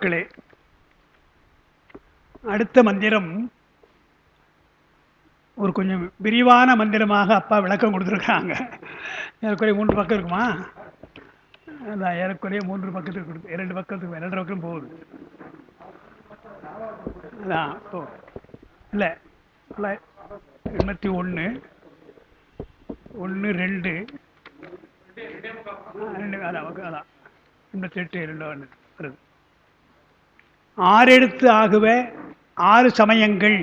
பெருமக்களே, அடுத்த மந்திரம் ஒரு கொஞ்சம் விரிவான மந்திரமாக அப்பா விளக்கம் கொடுத்துருக்காங்க. ஏறக்குறைய 3 பக்கம் இருக்குமா? அதான் ஏறக்குறைய 3 பக்கத்துக்கு கொடுத்து 2 பக்கத்துக்கு 2 பக்கம் போகுது. அதான் இப்போ இல்லை 81 1 2 அதான் 88 2 வருது. 6 எழுத்து ஆகுவ 6 சமயங்கள்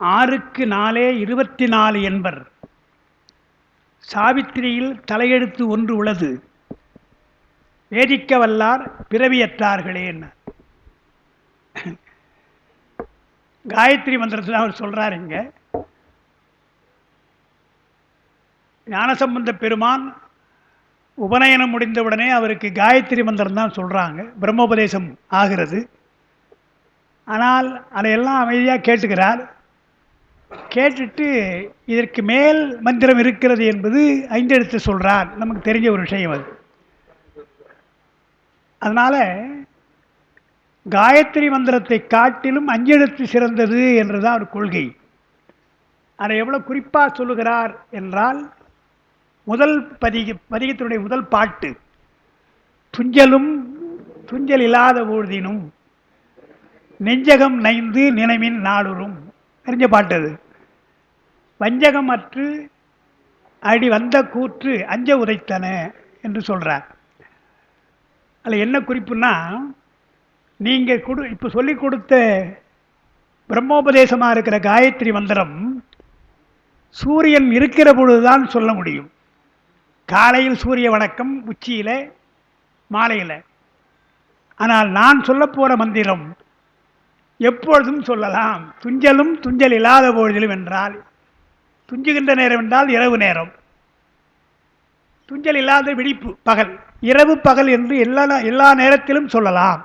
6க்கு 4 24 என்பர். சாவித்திரியில் தலையெழுத்து ஒன்று உள்ளது, வேதிக்க வல்லார் பிறவியற்றார்களே. காயத்ரி மந்திரத்தில் அவர் சொல்றார். இங்க ஞானசம்பந்த பெருமான் உபநயனம் முடிந்தவுடனே அவருக்கு காயத்ரி மந்திரம் தான் சொல்றாங்க, பிரம்மோபதேசம் ஆகிறது. ஆனால் அதையெல்லாம் அமைதியாக கேட்டுக்கிறார். கேட்டுட்டு இதற்கு மேல் மந்திரம் இருக்கிறது என்பது 5 எழுத்து சொல்றார். நமக்கு தெரிஞ்ச ஒரு விஷயம் அது. அதனால காயத்ரி மந்திரத்தை காட்டிலும் 5 எழுத்து சிறந்தது என்றுதான் ஒரு கொள்கை. அதை எவ்வளவு குறிப்பாக சொல்லுகிறார் என்றால், முதல் பதிகத்தினுடைய முதல் பாட்டு, துஞ்சலும் துஞ்சல் இல்லாத ஊழ்தினும் நெஞ்சகம் நைந்து நினைவின் நாடுறும். தெரிஞ்ச பாட்டு அது. வஞ்சகம் அற்று அடி வந்த கூற்று அஞ்ச உதைத்தன என்று சொல்றார். அதில் என்ன குறிப்புன்னா, நீங்க இப்ப சொல்லிக் கொடுத்த பிரம்மோபதேசமா இருக்கிற காயத்ரி மந்திரம் சூரியன் இருக்கிற பொழுதுதான் சொல்ல முடியும். காலையில் சூரிய வணக்கம், உச்சியில, மாலையில. ஆனால் நான் சொல்ல போற மந்திரம் எப்பொழுதும் சொல்லலாம். துஞ்சலும் துஞ்சல் இல்லாத பொழுதிலும் என்றால், துஞ்சுகின்ற நேரம் என்றால் இரவு நேரம், துஞ்சல் இல்லாத விழிப்பு பகல், இரவு பகல் என்று எல்லா நேரத்திலும் சொல்லலாம்.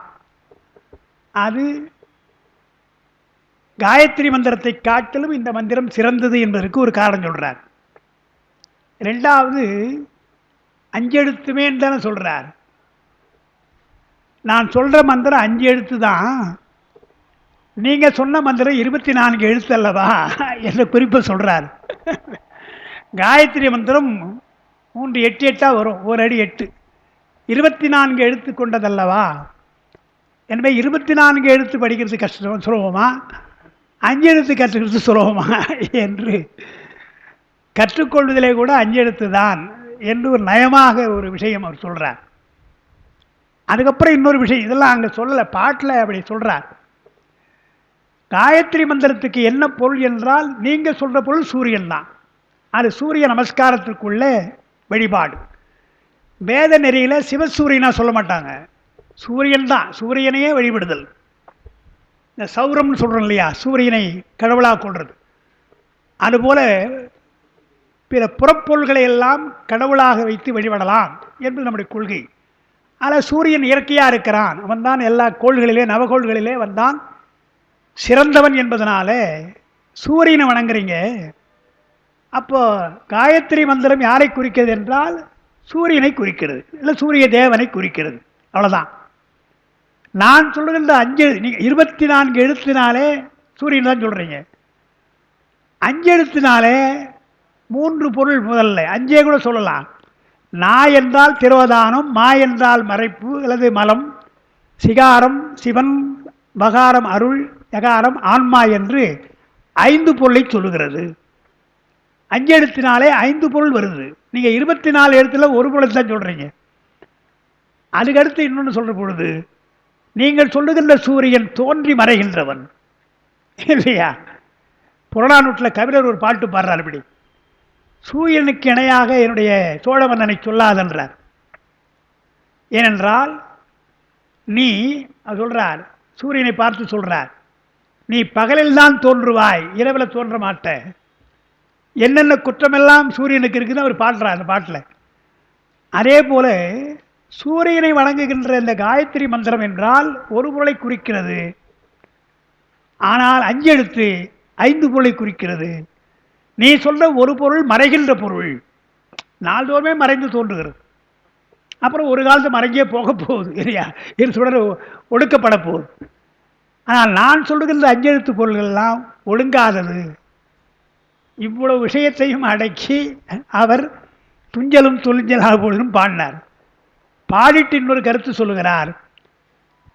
அது காயத்ரி மந்திரத்தை காட்டிலும் இந்த மந்திரம் சிறந்தது என்பதற்கு ஒரு காரணம் சொல்றார். ரெண்டாவது, 5 எழுத்துமே தானே சொல்றார். நான் சொல்ற மந்திரம் 5 எழுத்து தான், நீங்க சொன்ன மந்திரம் 24 எழுத்து அல்லவா என்ற குறிப்பை சொல்றார். காயத்ரி மந்திரம் 3 8 8 வரும், ஒரு அடி 8, 24 எழுத்து கொண்டதல்லவா. எனவே 24 எழுத்து படிக்கிறது கஷ்டம் சுலபமா, 5 எழுத்து கற்றுக்கிறது சுலபமா என்று கற்றுக்கொள்வதிலே கூட 5 எழுத்து தான் என்று ஒரு நயமாக ஒரு விஷயம் அவர் சொல்றார். அதுக்கப்புறம் இன்னொரு விஷயம், இதெல்லாம் அங்கே சொல்லலை, பாட்டில் அப்படி சொல்றார். காயத்ரி மந்திரத்துக்கு என்ன பொருள் என்றால், நீங்க சொல்ற பொருள் சூரியன் தான். அது சூரிய நமஸ்காரத்திற்குள்ள வழிபாடு. வேத நெறியில சிவசூரியனா சொல்ல மாட்டாங்க, சூரியன் தான், சூரியனையே வழிபடுதல். இந்த சௌரம்னு சொல்றோம் இல்லையா, சூரியனை கடவுளாக கொள்றது. அதுபோல பிற புறப்பொருள்களை எல்லாம் கடவுளாக வைத்து வழிபடலாம் என்பது நம்முடைய கொள்கை. ஆனால் சூரியன் இயற்கையாக இருக்கிறான், அவன் தான் எல்லா கோள்களிலே நவகோள்களிலே வந்தான் சிறந்தவன் என்பதனால சூரியனை வணங்குறீங்க. அப்போ காயத்ரி மந்திரம் யாரை குறிக்கிறது என்றால் சூரியனை குறிக்கிறது, இல்லை சூரிய தேவனை குறிக்கிறது, அவ்வளோதான். நான் சொல்லுகின்ற 5 நீங்க 24 எழுத்தினாலே சூரியன் தான் சொல்றீங்க. 5 எழுத்தினாலே 3 பொருள். முதல்ல 5 கூட சொல்லலாம். நா என்றால் திரோதானம், மா என்றால் மறைப்பு அல்லது மலம், சிகாரம் சிவன், வகாரம் அருள், யகாரம் ஆன்மா என்று 5 பொருளை சொல்லுகிறது. 5 எழுத்தினாலே 5 பொருள் வருது. நீங்க 24 எழுத்துல ஒரு பொருள் தான் சொல்றீங்க. அதுக்கடுத்து இன்னொன்று சொல்ற பொழுது, நீங்கள் சொல்லுகின்ற சூரியன் தோன்றி மறைகின்றவன் இல்லையா. புறநானூற்றில் கவிஞர் ஒரு பாட்டு பாடுறார், இப்படி, சூரியனுக்கு இணையாக என்னுடைய சோழ மன்னனை சொல்லாதென்றார். ஏனென்றால் நீ சொல்றார், சூரியனை பார்த்து சொல்றார், நீ பகலில் தான் தோன்றுவாய், இரவில் தோன்ற மாட்ட. என்னென்ன குற்றமெல்லாம் சூரியனுக்கு இருக்குன்னு அவர் பாடுறார் அந்த பாட்டில். அதே போல சூரியனை வணங்குகின்ற இந்த காயத்ரி மந்திரம் என்றால் ஒரு பொருளை குறிக்கிறது. ஆனால் 5 எழுத்து 5 பொருளை குறிக்கிறது. நீ சொல்ற ஒரு பொருள் மறைகின்ற பொருள், நாள்தோறுமே மறைந்து தோன்றுகிறது. அப்புறம் ஒரு காலத்து மறைஞ்சே போக போகுது இல்லையா? இது தொடர் ஒடுக்கப்பட போகுது. ஆனால் நான் சொல்லுகின்ற அஞ்செழுத்து பொருள்கள்லாம் ஒடுங்காதது. இவ்வளவு விஷயத்தையும் அடக்கி அவர் துஞ்சலும் துளிஞ்சலாக பொழுதும் பாடினார். பாடிட்டு இன்னொரு கருத்து சொல்லுகிறார்.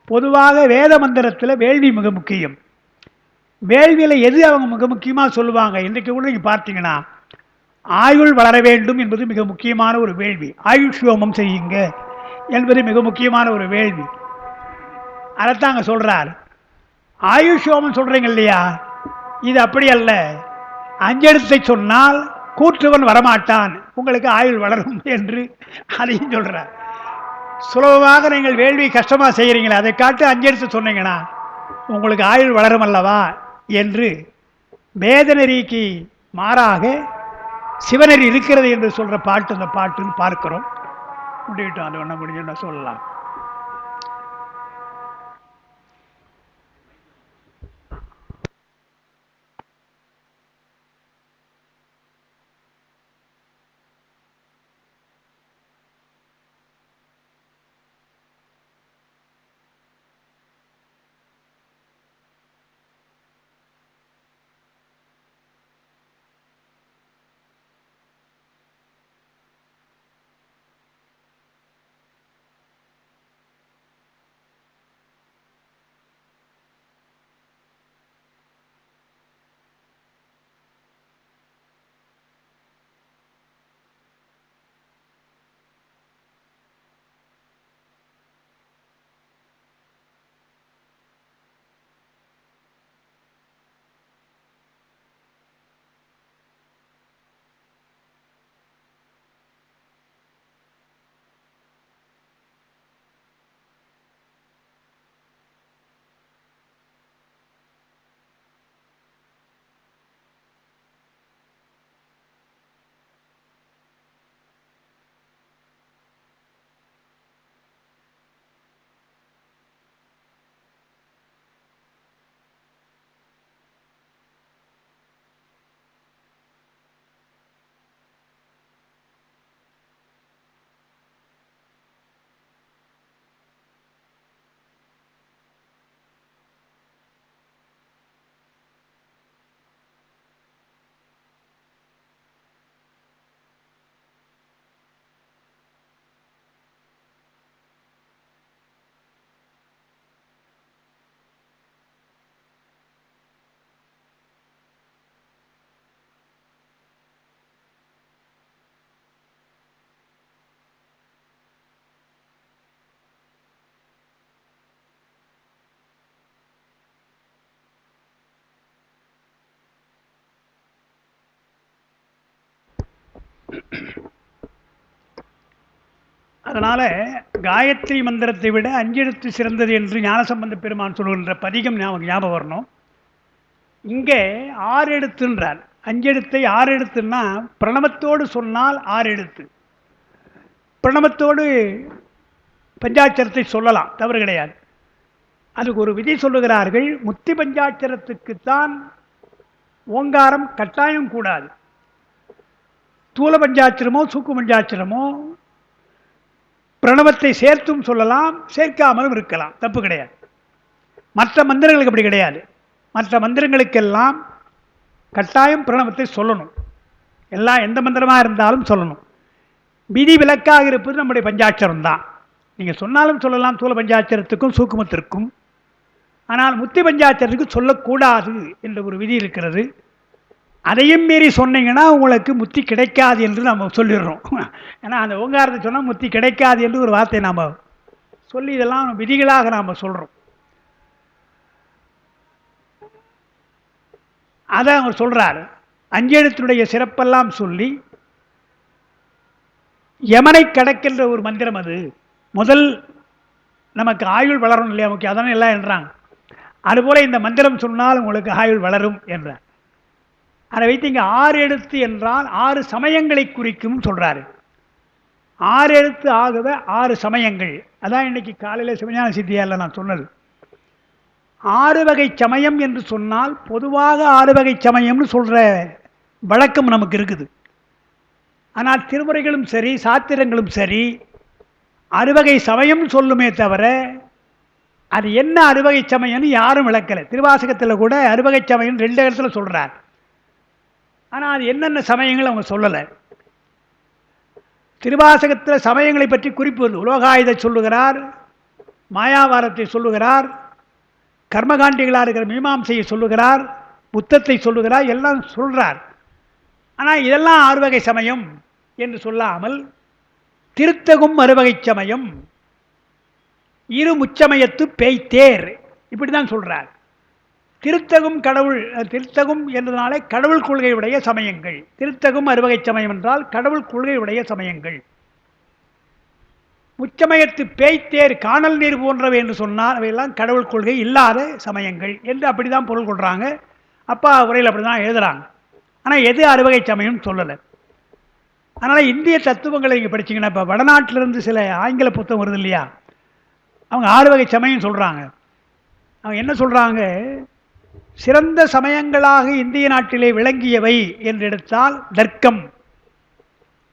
பொதுவாக வேத மந்திரத்தில் வேள்வி மிக முக்கியம். வேள்வியில் எது அவங்க மிக முக்கியமாக சொல்லுவாங்க? இன்றைக்கு கூட நீங்கள் பார்த்தீங்கன்னா ஆயுள் வளர வேண்டும் என்பது மிக முக்கியமான ஒரு வேள்வி. ஆயுஷ்யோமம் செய்யுங்க என்பது மிக முக்கியமான ஒரு வேள்வி. அதைத்தாங்க சொல்றார். ஆயுஷ்யோமம் சொல்றீங்க இல்லையா, இது அப்படி அல்ல. அஞ்செழுத்தை சொன்னால் கூற்றுவன் வரமாட்டான், உங்களுக்கு ஆயுள் வளரும் என்று அதையும் சொல்றார். சுலபமாக நீங்கள் வேள்வி கஷ்டமாக செய்கிறீங்களே, அதை காட்டு அஞ்செழுத்து சொன்னீங்கன்னா உங்களுக்கு ஆயுள் வளரும் அல்லவா என்று வேதநெறிக்கு மாறாக சிவநெறி இருக்கிறது என்று சொல்ற பாட்டு அந்த பாட்டுன்னு பார்க்கிறோம். முடிவிட்டோம், அது ஒன்றும் முடிஞ்சு சொல்லலாம். அதனால காயத்ரி மந்திரத்தை விட அஞ்செழுத்து சிறந்தது என்று ஞானசம்பந்த பெருமான் சொல்கின்ற பதிகம் ஞாபகம் வரணும். இங்கே 6 எழுத்துன்றார். அஞ்செழுத்தை 6 எழுத்துன்னா பிரணவத்தோடு சொன்னால் 6 எழுத்து. பிரணவத்தோடு பஞ்சாட்சரத்தை சொல்லலாம், தவறு கிடையாது. அதுக்கு ஒரு விதி சொல்லுகிறார்கள். முத்தி பஞ்சாட்சரத்துக்குத்தான் ஓங்காரம் கட்டாயம் கூடாது. தூல பஞ்சாட்சரமோ சூக்கு பஞ்சாட்சரமோ பிரணவத்தை சேர்த்தும் சொல்லலாம், சேர்க்காமலும் இருக்கலாம், தப்பு கிடையாது. மற்ற மந்திரங்களுக்கு அப்படி கிடையாது. மற்ற மந்திரங்களுக்கெல்லாம் கட்டாயம் பிரணவத்தை சொல்லணும். எல்லாம் எந்த மந்திரமாக இருந்தாலும் சொல்லணும். விதி விலக்காக இருப்பது நம்முடைய பஞ்சாட்சரம் தான். நீங்கள் சொன்னாலும் சொல்லலாம் தூல பஞ்சாட்சரத்துக்கும் சூக்குமத்திற்கும். ஆனால் முத்தி பஞ்சாட்சரத்துக்கு சொல்லக்கூடாது என்ற ஒரு விதி இருக்கிறது. அதையும் மீறி சொன்னீங்கன்னா உங்களுக்கு முத்தி கிடைக்காது என்று நம்ம சொல்லிடுறோம். ஏன்னா அந்த ஓங்காரத்தை சொன்னால் முத்தி கிடைக்காது என்று ஒரு வார்த்தை நாம் சொல்லி இதெல்லாம் விதிகளாக நாம் சொல்கிறோம். அதை அவர் சொல்கிறார். அஞ்செழுத்தினுடைய சிறப்பெல்லாம் சொல்லி யமனை கடக்கின்ற ஒரு மந்திரம் அது. முதல் நமக்கு ஆயுள் வளரும் இல்லையா முக்கியம், அதானே எல்லாம் என்றாங்க. அதுபோல் இந்த மந்திரம் சொன்னால் உங்களுக்கு ஆயுள் வளரும் என்றார். அதை வைத்து இங்கே 6 எழுத்து என்றால் 6 சமயங்களை குறிக்கும் சொல்கிறாரு. 6 எழுத்து ஆகவே 6 சமயங்கள். அதான் இன்னைக்கு காலையில் சிவஞான சித்தியாரில் நான் சொன்னது. 6 வகை சமயம் என்று சொன்னால் பொதுவாக 6 வகை சமயம்னு சொல்கிற வழக்கம் நமக்கு இருக்குது. ஆனால் திருமுறைகளும் சரி சாத்திரங்களும் சரி அறுவகை சமயம் சொல்லுமே தவிர அது என்ன அறுவகை சமயம்னு யாரும் விளக்கலை. திருவாசகத்தில் கூட அறுவகை சமயம் 2 இடத்துல சொல்கிறார். ஆனால் அது என்னென்ன சமயங்கள் அவங்க சொல்லலை. திருவாசகத்தில் சமயங்களை பற்றி குறிப்பு வந்து உலோகாயுதை சொல்லுகிறார், மாயாவாரத்தை சொல்லுகிறார், கர்மகாண்டிகளாக இருக்கிற மீமாம்சையை சொல்லுகிறார், புத்தத்தை சொல்லுகிறார், எல்லாம் சொல்கிறார். ஆனால் இதெல்லாம் அறுவகை சமயம் என்று சொல்லாமல் திருத்தகும் அறுவகை சமயம், இரு முச்சமயத்து பேய்த்தேர் இப்படி தான் சொல்கிறார். திருத்தகும் கடவுள், திருத்தகும் என்றதுனாலே கடவுள் கொள்கையுடைய சமயங்கள். திருத்தகும் அறுவகை சமயம் என்றால் கடவுள் கொள்கையுடைய சமயங்கள். முச்சமயத்து பேய்த்தேர் காணல் நீர் போன்றவை என்று சொன்னால் அவையெல்லாம் கடவுள் கொள்கை இல்லாத சமயங்கள் என்று அப்படி தான் பொருள் கொள்கிறாங்க. அப்பா உரையில் அப்படி தான் எழுதுகிறாங்க. ஆனால் எது அறுவகை சமயம்னு சொல்லலை. அதனால் இந்திய தத்துவங்களை இங்கே படிச்சிங்கன்னா, இப்போ வடநாட்டிலிருந்து சில ஆங்கில புத்தகம் வருது இல்லையா, அவங்க 6 வகை சமயம் சொல்கிறாங்க. அவங்க என்ன சொல்கிறாங்க, சிறந்த சமயங்களாக இந்திய நாட்டிலே விளங்கியவை என்று எடுத்தால் தர்க்கம்,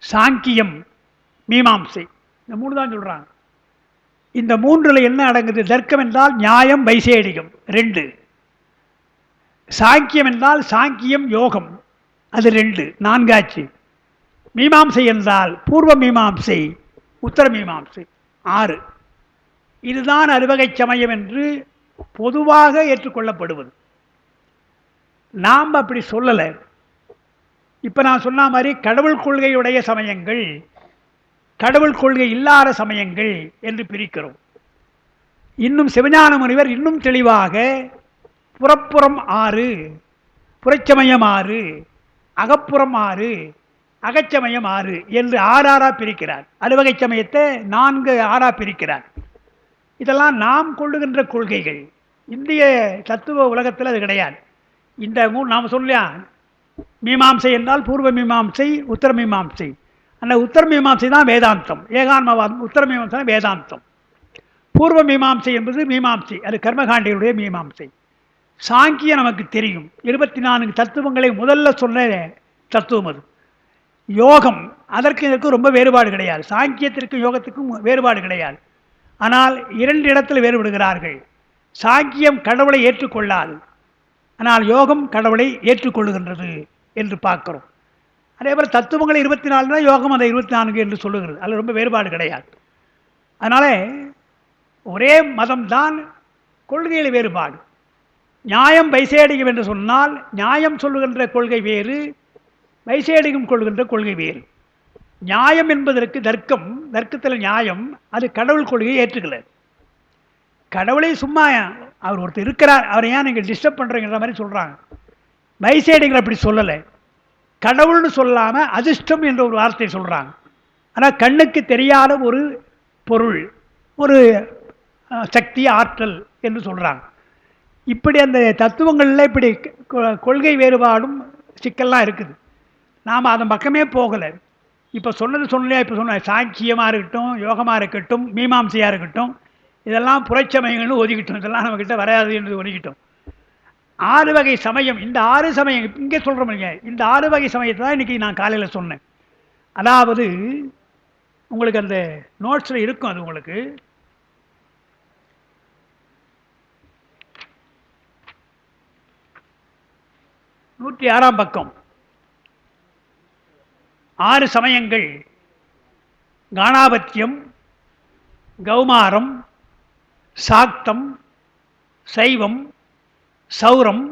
சாங்கியம், மீமாம்சை, இந்த 3 தான் சொல்கிறாங்க. இந்த 3ல் என்ன அடங்குது? தர்க்கம் என்றால் நியாயம் வைசேடிகம் 2, சாங்கியம் என்றால் சாங்கியம் யோகம் அது 2, 4ஆச்சு. மீமாம்சை என்றால் பூர்வ மீமாம்சை, உத்தர மீமாம்சை 6. இதுதான் அறுவகை சமயம் என்று பொதுவாக ஏற்றுக்கொள்ளப்படுவது. நாம் அப்படி சொல்லலை. இப்போ நான் சொன்ன மாதிரி கடவுள் கொள்கையுடைய சமயங்கள், கடவுள் கொள்கை இல்லாத சமயங்கள் என்று பிரிக்கிறோம். இன்னும் சிவஞான முனிவர் இன்னும் தெளிவாக புறப்புறம் 6, புறச்சமயம் 6, அகப்புறம் 6, அகச்சமயம் 6 என்று 6 பிரிக்கிறார். அறுவகை சமயத்தை 4 பிரிக்கிறார். இதெல்லாம் நாம் கொள்ளுகின்ற கொள்கைகள். இந்திய தத்துவ உலகத்தில் அது கிடையாது. இந்த நாம் சொல்லலையா, மீமாம்சை என்றால் பூர்வ மீமாம்சை, உத்தர மீமாம்சை. அந்த உத்தர மீமாம்சை தான் வேதாந்தம், ஏகான்மவாதம். உத்தர மீமாம்சை தான் வேதாந்தம். பூர்வ மீமாம்சை என்பது மீமாம்சை, அது கர்மகாண்டிகளுடைய மீமாம்சை. சாங்கியம் நமக்கு தெரியும், 24 தத்துவங்களை முதல்ல சொன்ன தத்துவம் அது. யோகம், அதற்கு இதற்கு ரொம்ப வேறுபாடு கிடையாது. சாங்கியத்திற்கும் யோகத்துக்கும் வேறுபாடு கிடையாது. ஆனால் 2 இடத்தில் வேறுபடுகிறார்கள். சாங்கியம் கடவுளை ஏற்றுக்கொள்ளாது, ஆனால் யோகம் கடவுளை ஏற்றுக்கொள்ளுகின்றது என்று பார்க்கிறோம். அதே போல் தத்துவங்கள் 24 தான், யோகம் அதை 24 என்று சொல்லுகிறது. அதில் ரொம்ப வேறுபாடு கிடையாது. அதனால் ஒரே மதம்தான், கொள்கையில் வேறுபாடு. நியாயம் வைசேடிகம் என்று சொன்னால் நியாயம் சொல்லுகின்ற கொள்கை வேறு, வைசேடிகம் கொள்கின்ற கொள்கை வேறு. நியாயம் என்பதற்கு தர்க்கம், தர்க்கத்தில் நியாயம், அது கடவுள் கொள்கையை ஏற்றுக்கல. கடவுளை சும்மா அவர் ஒருத்தர் இருக்கிறார், அவரை ஏன் நீங்கள் டிஸ்டர்ப் பண்ணுறீங்கிற மாதிரி சொல்கிறாங்க. வைசேடிகள் அப்படி சொல்லலை. கடவுள்னு சொல்லாமல் அதிர்ஷ்டம் என்ற ஒரு வார்த்தையை சொல்கிறாங்க. ஆனால் கண்ணுக்கு தெரியாத ஒரு பொருள், ஒரு சக்தி, ஆற்றல் என்று சொல்கிறாங்க. இப்படி அந்த தத்துவங்களில் இப்படி கொள்கை வேறுபாடும் சிக்கல்லாம் இருக்குது. நாம் அதன் பக்கமே போகலை. இப்போ சொன்னது சொன்னலையா, இப்போ சொன்ன சாங்கியமாக இருக்கட்டும், யோகமாக இருக்கட்டும், மீமாம்சையாக இருக்கட்டும், இதெல்லாம் புறச்சமயங்கள்னு ஒதுக்கிட்டோம். இதெல்லாம் நம்மக்கிட்ட வராது என்று ஒதுக்கிட்டோம். 6 வகை சமயம், இந்த 6 சமயம் இங்கே சொல்கிறோம் இல்லைங்க, இந்த 6 வகை சமயத்தை தான் இன்றைக்கி நான் காலையில் சொன்னேன். அதாவது உங்களுக்கு அந்த நோட்ஸில் இருக்கும், அது உங்களுக்கு 106ஆம் பக்கம். 6 சமயங்கள்: காணாபத்தியம், கௌமாரம், சாக்தம், சைவம், சௌரம்,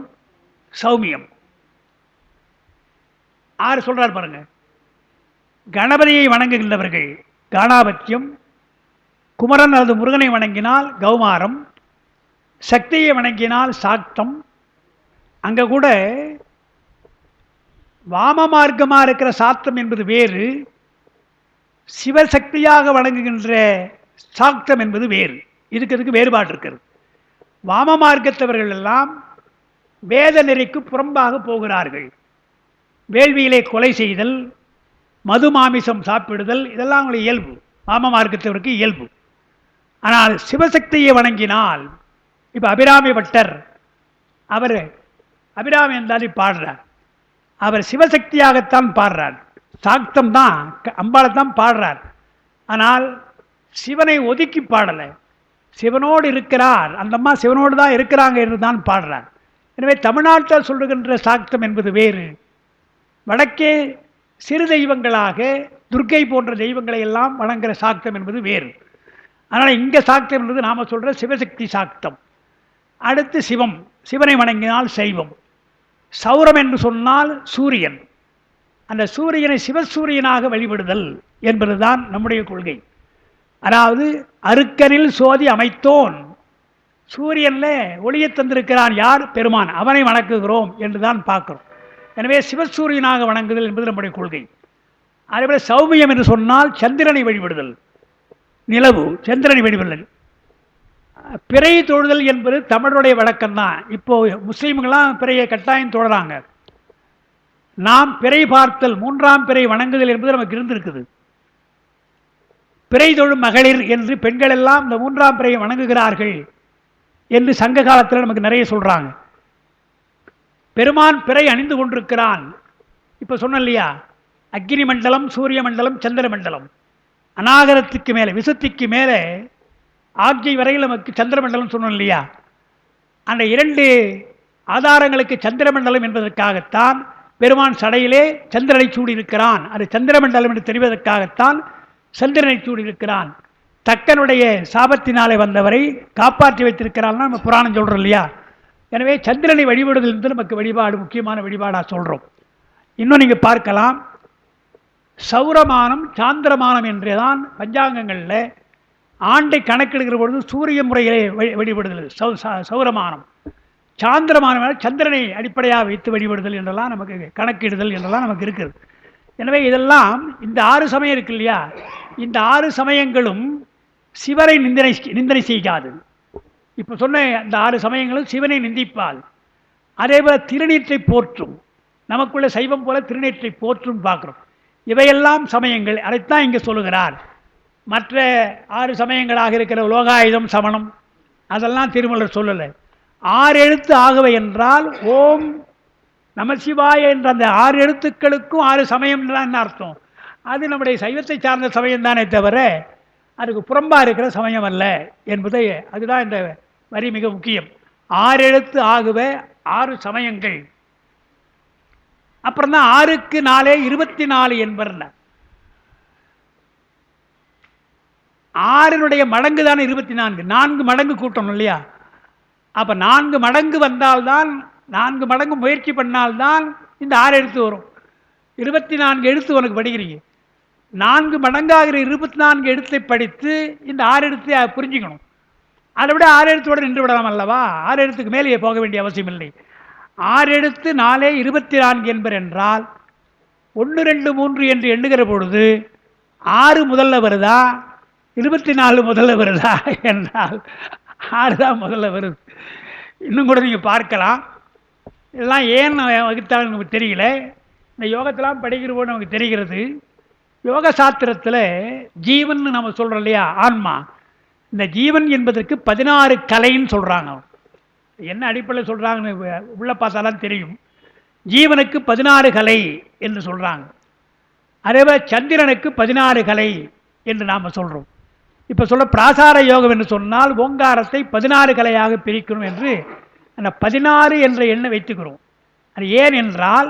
சௌமியம். 6 சொல்றார் பாருங்க. கணபதியை வணங்குகின்றவர்கள் காணாபத்தியம், குமரன் அல்லது முருகனை வணங்கினால் கௌமாரம், சக்தியை வணங்கினால் சாக்தம். அங்கே கூட வாம மார்க்கமாக இருக்கிற சாத்தம் என்பது வேறு, சிவசக்தியாக வணங்குகின்ற சாக்தம் என்பது வேறு. இதுக்கு வேறுபாடு இருக்கிறது. வாம மார்க்கத்தவர்கள் எல்லாம் வேத நெறிக்கு புறம்பாக போகிறார்கள். வேள்வியிலே கொலை செய்தல், மது மாமிசம் சாப்பிடுதல், இதெல்லாம் அவங்களுடைய இயல்பு, வாம மார்க்கத்தவருக்கு இயல்பு. ஆனால் சிவசக்தியை வணங்கினால், இப்போ அபிராமி பட்டர், அவர் அபிராமி என்றாலே பாடுறார். அவர் சிவசக்தியாகத்தான் பாடுறார், சாக்தம் தான், அம்பாளைத்தான் பாடுறார். ஆனால் சிவனை ஒதுக்கி பாடலை. சிவனோடு இருக்கிறார், அந்த அம்மா சிவனோடு தான் இருக்கிறாங்க என்று தான் பாடுறார். எனவே தமிழ்நாட்டில் சொல்லுகின்ற சாக்தம் என்பது வேறு. வடக்கே சிறு தெய்வங்களாக துர்க்கை போன்ற தெய்வங்களை எல்லாம் வணங்குகிற சாக்தம் என்பது வேறு. அதனால் இங்கே சாக்தம் என்பது நாம் சொல்கிற சிவசக்தி சாக்தம். அடுத்து சிவம், சிவனை வணங்கினால் சைவம். சௌரம் என்று சொன்னால் சூரியன். அந்த சூரியனை சிவசூரியனாக வழிபடுதல் என்பதுதான் நம்முடைய கொள்கை. அதாவது அருக்கனில் சோதி அமைத்தோன், சூரியனில் ஒளியை தந்திருக்கிறான் யார்? பெருமான். அவனை வணங்குகிறோம் என்று தான் பார்க்கிறோம். எனவே சிவசூரியனாக வணங்குதல் என்பது நம்முடைய கொள்கை. அதேபோல் சௌமியம் என்று சொன்னால் சந்திரனை வழிபடுதல், நிலவு சந்திரனை வழிபடுதல். பிறை தொழுதல் என்பது தமிழருடைய வழக்கம்தான். இப்போ முஸ்லீம்களாம் பிறையை கட்டாயம் தொழுறாங்க. நாம் பிறை பார்த்தல், மூன்றாம் பிறை வணங்குதல் என்பது நமக்கு இருந்திருக்குது. பிறை தொழும் மகளிர் என்று பெண்கள் எல்லாம் இந்த மூன்றாம் பிறையை வணங்குகிறார்கள் என்று சங்க காலத்தில் நமக்கு நிறைய சொல்றாங்க. பெருமான் பிறை அணிந்து கொண்டிருக்கிறான். இப்போ சொன்ன இல்லையா, அக்னி மண்டலம், சூரிய மண்டலம், சந்திர மண்டலம். அநாகரத்துக்கு மேலே, விசுத்திக்கு மேலே ஆட்சி வரையில் நமக்கு சந்திர மண்டலம் சொன்னோம் இல்லையா. அந்த இரண்டு ஆதாரங்களுக்கு சந்திர மண்டலம் என்பதற்காகத்தான் பெருமான் சடையிலே சந்திரனை சூடியிருக்கிறான். அது சந்திர மண்டலம் என்று தெரிவதற்காகத்தான் சந்திரனை சூடியிருக்கிறான். தக்கனுடைய சாபத்தினாலே வந்தவரை காப்பாற்றி வைத்திருக்கிறான் நம்ம புராணம் சொல்கிறோம் இல்லையா. எனவே சந்திரனை வழிபடுதல் என்று நமக்கு வழிபாடு, முக்கியமான வழிபாடாக சொல்கிறோம். இன்னும் நீங்கள் பார்க்கலாம், சௌரமானம் சாந்திரமானம் என்றுதான் பஞ்சாங்கங்களில் ஆண்டை கணக்கெடுக்கிற பொழுது சூரிய முறையிலே வழிபடுதல் சௌரமானம். சாந்திரமானம் சந்திரனை அடிப்படையாக வைத்து வழிபடுதல் என்றெல்லாம் நமக்கு கணக்கிடுதல் என்றெல்லாம் நமக்கு இருக்குது. எனவே இதெல்லாம் இந்த 6 சமயம் இருக்கு இல்லையா, இந்த 6 சமயங்களும் சிவனை நிந்தனை செய்யாது. இப்போ சொன்ன இந்த 6 சமயங்களும் சிவனை நிந்திப்பால். அதே போல திருநீற்றை போற்றும், நமக்குள்ள சைவம் போல திருநீற்றை போற்றும் பார்க்குறோம். இவையெல்லாம் சமயங்கள், அதைத்தான் இங்கே சொல்லுகிறார். மற்ற 6 சமயங்களாக இருக்கிற லோகாயுதம், சமணம் அதெல்லாம் திருமலர் சொல்லலை. 6 எழுத்து ஆகவை என்றால் ஓம் நமசிவாய என்ற அந்த 6 எழுத்துக்களுக்கும் 6 சமயம் என்ன அர்த்தம்? அது நம்முடைய சைவத்தை சார்ந்த சமயம் தானே தவிர அதுக்கு புறம்பாக இருக்கிற சமயம் அல்ல என்பதை, அதுதான் இந்த வரி மிக முக்கியம். 6 எழுத்து ஆகவே 6 சமயங்கள். அப்புறம் தான் 6க்கு 4 24 என்பர். 6னுடைய மடங்கு தானே 24, 4 மடங்கு கூட்டணும் இல்லையா. அப்போ 4 மடங்கு வந்தால்தான், 4 மடங்கு முயற்சி பண்ணால்தான் இந்த 6 எழுத்து வரும். 24 எழுத்து உனக்கு படிக்கிறீங்க, 4 மடங்காகிற 24 எழுத்தை படித்து இந்த 6 எழுத்தை புரிஞ்சுக்கணும். அதை விட 6 எழுத்தோடு நின்று விடலாம் அல்லவா. 6 எழுத்துக்கு மேலே போக வேண்டிய அவசியம் இல்லை. 6 எழுத்து 4 24 என்பர் என்றால் 1 2 3 என்று எண்ணுகிற பொழுது 6 முதல்ல வருதா 24 முதல்ல வருதா என்றால் 6 தான் முதல்ல வருது. இன்னும் கூட நீங்கள் பார்க்கலாம், இதெல்லாம் ஏன் வகுத்தாலும் நமக்கு தெரியல. இந்த யோகத்தெல்லாம் படிக்கிற போது நமக்கு தெரிகிறது. யோக சாஸ்திரத்தில் ஜீவன் நம்ம சொல்கிறோம் இல்லையா, ஆன்மா. இந்த ஜீவன் என்பதற்கு 16 கலைன்னு சொல்கிறாங்க. என்ன அடிப்படையில் சொல்கிறாங்கன்னு உள்ள பார்த்தாலாம் தெரியும். ஜீவனுக்கு 16 கலை என்று சொல்கிறாங்க. அதேபோல் சந்திரனுக்கு 16 கலை என்று நாம் சொல்கிறோம். இப்போ சொல்ல பிராசார யோகம் என்று சொன்னால் ஓங்காரத்தை 16 கலையாக பிரிக்கணும் என்று அந்த 16 என்ற எண்ணை வைத்துக்கிறோம். அது ஏன் என்றால்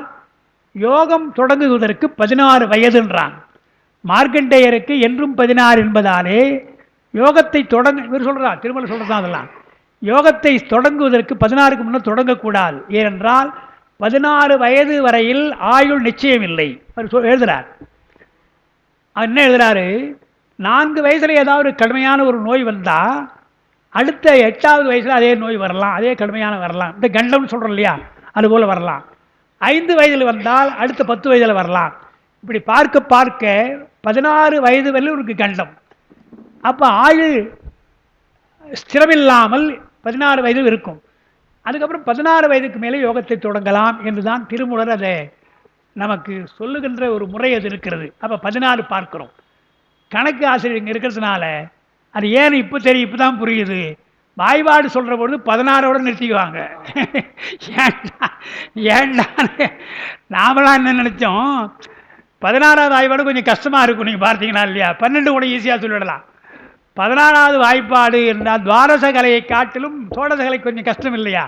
யோகம் தொடங்குவதற்கு 16 வயதுன்றாங்க. மார்க்கண்டேயருக்கு என்றும் 16 என்பதாலே யோகத்தை இவர் சொல்கிறார், திருமலை சொல்கிறது அதெல்லாம். யோகத்தை தொடங்குவதற்கு 16க்கு முன்னே தொடங்கக்கூடாது. ஏனென்றால் 16 வயது வரையில் ஆயுள் நிச்சயம் இல்லை. அவர் எழுதுகிறார். அவர் என்ன எழுதுகிறாரு, 4 வயசில் ஏதாவது கடுமையான ஒரு நோய் வந்தால் அடுத்த 8வது வயசில் அதே நோய் வரலாம், அதே கடுமையான வரலாம். இந்த கண்டம்னு சொல்கிறோம் இல்லையா, அதுபோல் வரலாம். 5 வயதில் வந்தால் அடுத்த 10 வயதில் வரலாம். இப்படி பார்க்க பார்க்க 16 வயது வரையில் உனக்கு கண்டம். அப்போ ஆயுள் ஸ்திரமில்லாமல் 16 வயது இருக்கும். அதுக்கப்புறம் 16 வயதுக்கு மேலே யோகத்தை தொடங்கலாம் என்று தான் திருமூலர் அதை நமக்கு சொல்லுகின்ற ஒரு முறை அது இருக்கிறது. அப்போ 16 பார்க்கிறோம். கணக்கு ஆசிரியர் இங்கே இருக்கிறதுனால அது ஏன் இப்போ தெரியும், இப்போ தான் புரியுது. வாய்பாடு சொல்கிற பொழுது 16ஓடு நிறுத்திக்குவாங்க. ஏன்டா நாமெல்லாம் என்ன நினச்சோம், 16வது வாய்பாடு கொஞ்சம் கஷ்டமாக இருக்கும். நீங்கள் பார்த்தீங்கன்னா இல்லையா, 12 கூட ஈஸியாக சொல்லிவிடலாம். 16வது வாய்ப்பாடு என்றால் துவாரச கலையை காட்டிலும் சோடச கலை கொஞ்சம் கஷ்டம் இல்லையா?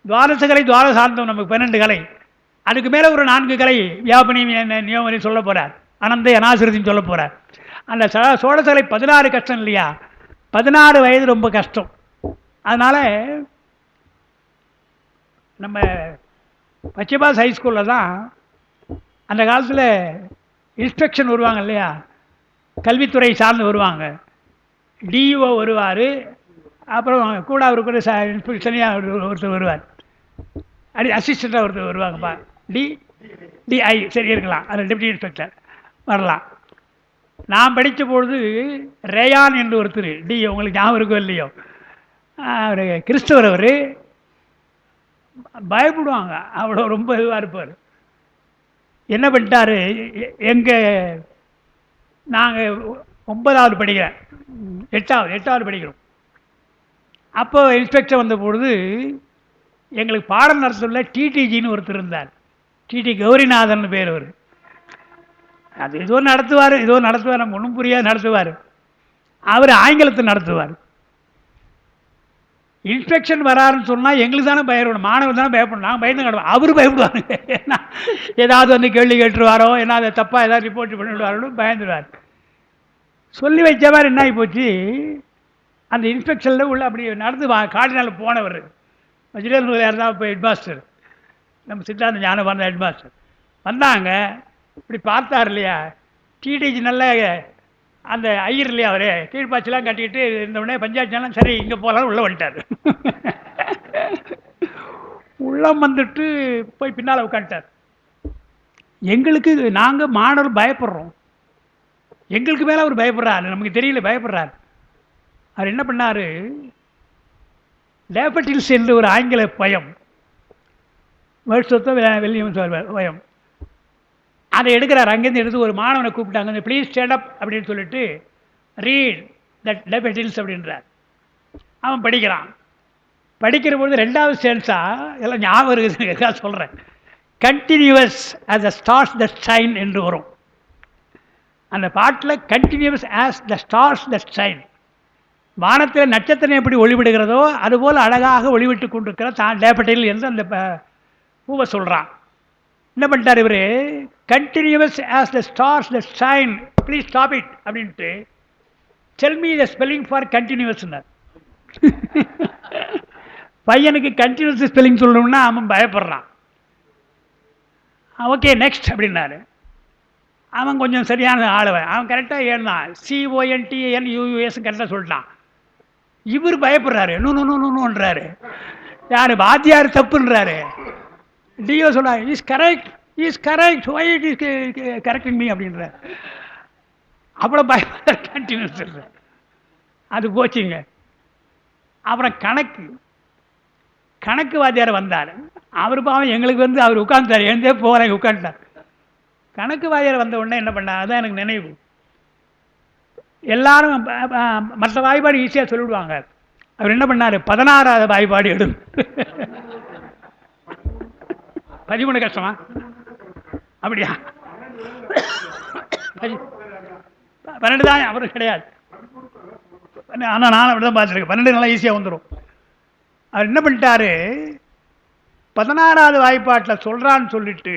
துவாரச கலை துவாரசாந்தம் நமக்கு 12 கலை, அதுக்கு மேலே ஒரு 4 கலை வியாபனி நியோமனி சொல்ல போகிறார், அனந்த அனாசிரதின்னு சொல்ல போகிறார். அந்த சோடச கலை 16 கஷ்டம் இல்லையா? 16 வயது ரொம்ப கஷ்டம். அதனால் நம்ம பச்சைபாஸ் ஹைஸ்கூலில் தான் அந்த காலத்தில் இன்ஸ்பெக்ஷன் வருவாங்க இல்லையா, கல்வித்துறை சார்ந்து வருவாங்க. டிஇஓ வருவார், அப்புறம் கூட அவருக்கு இன்ஸ்பெக்ஷனையாக ஒருத்தர் வருவார், அசிஸ்டண்ட்டாக ஒருத்தர் வருவாங்கப்பா, டிஐ சரி இருக்கலாம், அது டெப்டி இன்ஸ்பெக்டர் வரலாம். நான் படித்த பொழுது ரேயான் என்று ஒருத்தர், உங்களுக்கு ஞாபகம் இருக்கோ இல்லையோ, அவர் கிறிஸ்தவர், அவர் பயப்படுவாங்க, அவ்வளோ ரொம்ப இதுவாக இருப்பார். என்ன பண்ணிட்டாரு, நாங்கள் 9வது படிக்கிறேன், 8வது படிக்கிறோம். அப்போ இன்ஸ்பெக்டர் வந்த பொழுது எங்களுக்கு பாடம் நடத்தல டிடிஜின்னு ஒருத்தர் இருந்தார், டிடி கௌரிநாதன் பேர். அவர் அது ஏதோ நடத்துவார், நம்ம ஒன்றும் புரியாது நடத்துவார். அவர் ஆங்கிலத்தை நடத்துவார். இன்ஸ்பெக்ஷன் வராருன்னு சொன்னால் எங்களுக்கு தானே பயப்படணும், மாணவர் தானே பயப்படணும். நாங்கள் பயந்து கிடவோம், அவர் பயப்படுவாங்க. ஏன்னா ஏதாவது வந்து கேள்வி கேட்டுருவாரோ, ஏதாவது தப்பாக ஏதாவது ரிப்போர்ட் பண்ணிவிடுவாரோ பயந்துடுவார். சொல்லி வச்ச மாதிரி என்ன ஆகி போச்சு, அந்த இன்ஸ்பெக்ஷனில் உள்ள அப்படி நடந்து காடினால் போனவர் வஜிரேந்திர யார் தான் இப்போ ஹெட்மாஸ்டர், நம்ம சித்தாந்த ஞானபாரத ஹெட்மாஸ்டர் வந்தாங்க. இப்படி பார்த்தார் இல்லையா, டிடிஜி நல்ல அந்த ஐயர் இல்லையா, அவர் கீழ்பாய்ச்சலாம் கட்டிக்கிட்டு இருந்தவுடனே பஞ்சாயத்துலாம் சரி இங்கே போகலாம் உள்ளே வந்துட்டார். உள்ளம் வந்துட்டு போய் பின்னால் உட்காந்துட்டார். எங்களுக்கு நாங்கள் மாணவர் பயப்படுறோம், எங்களுக்கு மேலே அவர் பயப்படுறாரு, நமக்கு தெரியல பயப்படுறார். அவர் என்ன பண்ணார், டேஃபடில்ஸ் என்று ஒரு ஆங்கில பயம், வெள்ளியம் பயம், அதை எடுக்கிறார். அங்கேருந்து எடுத்து ஒரு மாணவனை கூப்பிட்டாங்க, ப்ளீஸ் ஸ்டாண்ட் அப் அப்படின்னு சொல்லிட்டு ரீட் தட் டேஃபடில்ஸ் அப்படின்றார். அவன் படிக்கிறான். படிக்கிற பொழுது 2வது ஸ்டான்ஸா எல்லாம் ஞாபகம் இருக்குதுன்னு சொல்கிறேன், continuous as the stars the shine என்று வரும் அந்த பாட்டில். Continuous as the stars the shine, வானத்தில் நட்சத்திரம் எப்படி ஒளிவிடுகிறதோ அதுபோல் அழகாக ஒளிவிட்டு கொண்டிருக்கிற தான் டேஃபடில் என்று அந்த பூவை சொல்கிறான். என்ன பண்ணிட்டார் இவர், continuous as the stars the shine please stop it அப்படின்ட்டு tell me the spelling for கண்டினியூவஸ்னார். பையனுக்கு கண்டினியூஸ் ஸ்பெல்லிங் சொல்லணும்னா அவன் பயப்படுறான். ஓகே நெக்ஸ்ட் அப்படின்னாரு. அவன் கொஞ்சம் சரியான ஆளுவன், அவன் கரெக்டாக எழுந்தான், CONTNUUS கரெக்டாக சொல்லிட்டான். இவர் பயப்படுறாரு, நூன்றாரு, யார் வாத்தியார் தப்புன்றாரு. டிஓ சொல்ல is correct why it is correcting me அப்படின்ற. அவ்வளோ பயப்படுற கண்டினியூஸ் சொல்கிறேன். அது போச்சுங்க. அப்புறம் கணக்கு வாத்தியார் வந்தார். அவர் பாவம் எங்களுக்கு வந்து அவர் உட்காந்துட்டார், எழுந்தே போகிறேன் உட்காந்துட்டார். கணக்கு வாத்தியார் வந்த உடனே என்ன பண்ணார், அதுதான் எனக்கு நினைவு. எல்லாரும் மற்ற வாய்ப்பாடு ஈஸியாக சொல்லிவிடுவாங்க, அவர் என்ன பண்ணார், 16வது வாய்ப்பாடு எடு. 13 கஷ்டமா அப்படியா, 12 தான் அவருக்கு கிடையாது. ஆனால் நான் அப்படி தான் பார்த்துருக்கேன், 12 நல்லா ஈஸியாக வந்துடும். அவர் என்ன பண்ணிட்டாரு, 16வது வாய்ப்பாட்டில் சொல்கிறான்னு சொல்லிட்டு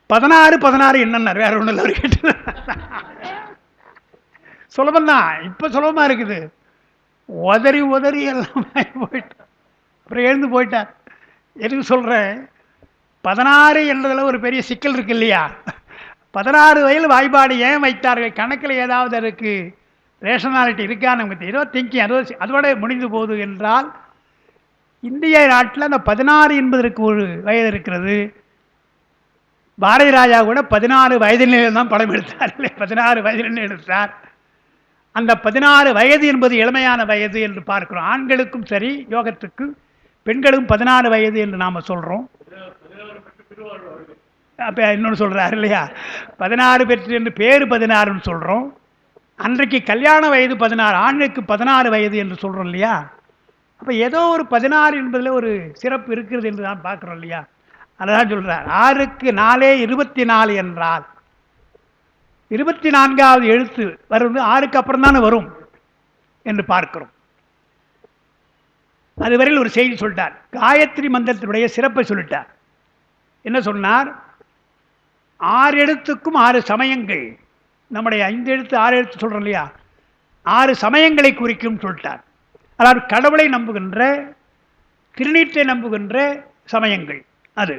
16 என்னன்னார், வேற ஒன்றும் இல்லை. அவர் கேட்டு சுலபந்தான், இப்போ சுலபமாக இருக்குது. உதறி எல்லாம் போயிட்டு அப்புறம் எழுந்து போயிட்டார். எதுக்கு சொல்கிறேன், 16 என்றதில் ஒரு பெரிய சிக்கல் இருக்கு இல்லையா. 16 வயது வாய்ப்பாடு ஏன் வைத்தார்கள், கணக்கில் ஏதாவது அதுக்கு ரேஷனாலிட்டி இருக்கான்னு நமக்கு ஏதோ திங்கிங் அதோட முடிந்து போகுது என்றால், இந்திய நாட்டில் அந்த 16 என்பதற்கு ஒரு வயது இருக்கிறது. பாரதி ராஜா கூட 16 வயதில் தான் படம் எடுத்தார், 16 வயதில் எடுத்தார். அந்த 16 வயது என்பது இளமையான வயது என்று பார்க்கிறோம். ஆண்களுக்கும் சரி யோகத்துக்கு, பெண்களுக்கும் 16 வயது என்று நாம் சொல்கிறோம். அப்போ இன்னொன்று சொல்கிறார் இல்லையா, 16 பெற்று என்று பேர் 16ன்னு சொல்கிறோம். அன்றைக்கு கல்யாண வயது 16, ஆணுக்கு 16 வயது என்று சொல்கிறோம் இல்லையா. அப்போ ஏதோ ஒரு 16 என்பதில் ஒரு சிறப்பு இருக்கிறது என்று தான் பார்க்குறோம் இல்லையா. அதான் சொல்கிறார், 6க்கு 4 24 என்றால் 24வது எழுத்து வருவது 6க்கு அப்புறம் தானே வரும் என்று பார்க்கிறோம். அதுவரையில் ஒரு செய்தி சொல்லிட்டார். காயத்ரி மந்திரத்தினுடைய சிறப்பை சொல்லிட்டார். என்ன சொன்னார்? 6 எழுத்துக்கும் 6 சமயங்கள். நம்முடைய 5 எழுத்து 6 எழுத்து சொல்றோம் இல்லையா, 6 சமயங்களை குறிக்கும் சொல்லிட்டார். அதாவது கடவுளை நம்புகின்ற, திருநீற்றை நம்புகின்ற சமயங்கள், அது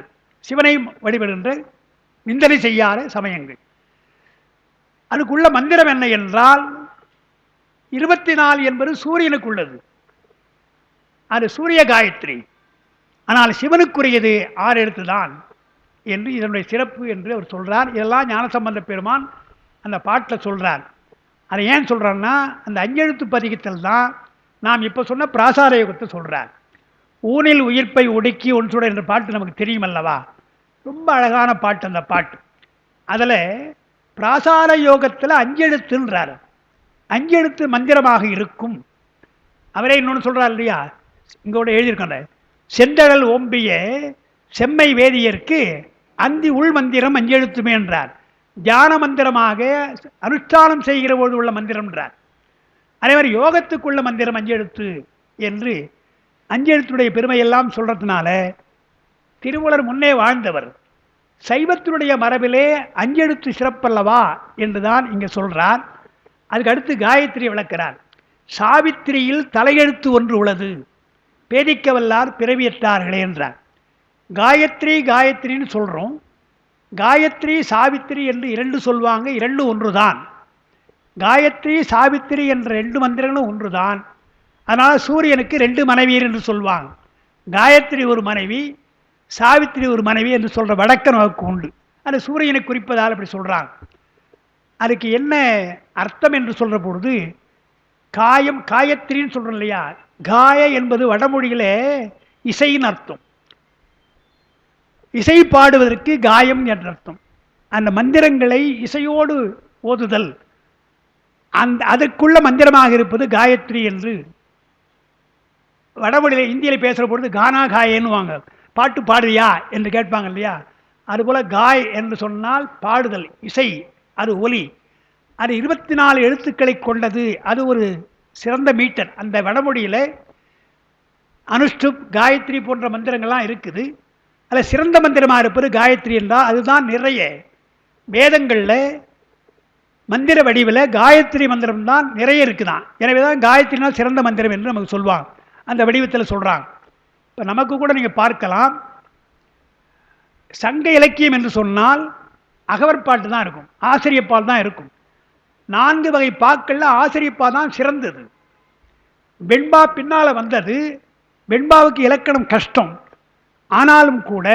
சிவனை வழிபடுகின்ற நிந்தனை செய்யாத சமயங்கள். அதுக்குள்ள மந்திரம் என்ன என்றால் 24 என்பது சூரியனுக்கு உள்ளது, அது சூரிய காயத்ரி. ஆனால் சிவனுக்குரியது 6 எழுத்து தான் என்று இதனுடைய சிறப்பு என்று அவர் சொல்றார். இதெல்லாம் ஞானசம்பந்த பெருமான் அந்த பாட்டில் சொல்றார். அதை ஏன் சொல்றாருன்னா, அந்த 5 எழுத்து பதிகத்தில் தான் நாம் இப்போ சொன்ன பிராசார யோகத்தை சொல்றார். ஊனில் உயிர்ப்பை ஒடுக்கி ஒன்றுட என்ற பாட்டு நமக்கு தெரியும் அல்லவா, ரொம்ப அழகான பாட்டு அந்த பாட்டு. அதில் பிராசார யோகத்தில் 5 எழுத்துன்றார். 5 எழுத்து மந்திரமாக இருக்கும். அவரே இன்னொன்று சொல்றார் இல்லையா, இங்கோட எழுதியிருக்காங்க, செந்தழல் ஓம்பிய செம்மை வேதியருக்கு அந்தி உள் மந்திரம் 5 எழுத்துமே என்றார். தியான மந்திரமாக அனுஷ்டானம் செய்கிற போது உள்ள மந்திரம் என்றார். அதே மாதிரி யோகத்துக்குள்ள மந்திரம் 5 எழுத்து என்று 5 எழுத்துடைய பெருமையெல்லாம் சொல்றதுனால திருமூலர் முன்னே வாழ்ந்தவர். சைவத்தினுடைய மரபிலே 5 எழுத்து சிறப்பல்லவா என்றுதான் இங்கே சொல்றார். அதுக்கு அடுத்து காயத்ரி விளக்கிறார். சாவித்திரியில் தலையெழுத்து ஒன்று உள்ளது, பேதிக்கவல்லார் பிறவியற்றார்களே என்றார். காயத்ரி காயத்ரின்னு சொல்கிறோம். காயத்ரி சாவித்திரி என்று 2 சொல்வாங்க, 2 ஒன்று தான். காயத்ரி சாவித்திரி என்ற 2 மந்திரங்களும் ஒன்று தான். அதனால் சூரியனுக்கு 2 மனைவியர் என்று சொல்வாங்க. காயத்ரி ஒரு மனைவி, சாவித்திரி ஒரு மனைவி என்று சொல்கிற வழக்க நமக்கு உண்டு. அது சூரியனை குறிப்பதால் அப்படி சொல்கிறாங்க. அதுக்கு என்ன அர்த்தம் என்று சொல்கிற பொழுது, காயம் காயத்ரின்னு சொல்கிறோம் இல்லையா, காய என்பது வடமொழியிலே இசையின் அர்த்தம். இசை பாடுவதற்கு காயம் என்ற அர்த்தம். அந்த மந்திரங்களை இசையோடு ஓதுதல், அதற்குள்ள மந்திரமாக இருப்பது காயத்ரி என்று வடமொழியில் இந்தியில் பேசுகிற பொழுது கானா காயன்னுவாங்க. பாட்டு பாடுவியா என்று கேட்பாங்க இல்லையா, அதுபோல் காய் என்று சொன்னால் பாடுதல், இசை, அது ஒலி. அது 24 எழுத்துக்களை கொண்டது. அது ஒரு சிறந்த மீட்டர். அந்த வடமொழியில் அனுஷ்டுப் காயத்ரி போன்ற மந்திரங்கள்லாம் இருக்குது. அதில் சிறந்த மந்திரமாக இருப்பது காயத்ரி என்றால் அதுதான். நிறைய வேதங்களில் மந்திர வடிவில் காயத்ரி மந்திரம் தான் நிறைய இருக்குதான். எனவே தான் காயத்ரினால் சிறந்த மந்திரம் என்று நமக்கு சொல்லுவாங்க, அந்த வடிவத்தில் சொல்கிறாங்க. இப்போ நமக்கு கூட நீங்கள் பார்க்கலாம், சங்க இலக்கியம் என்று சொன்னால் அகவற்பாட்டு தான் இருக்கும், ஆசிரியப்பால் தான் இருக்கும். 4 வகை பாக்களில் ஆசிரியப்பா தான் சிறந்தது. வெண்பா பின்னால் வந்தது. வெண்பாவுக்கு இலக்கணம் கஷ்டம். ஆனாலும் கூட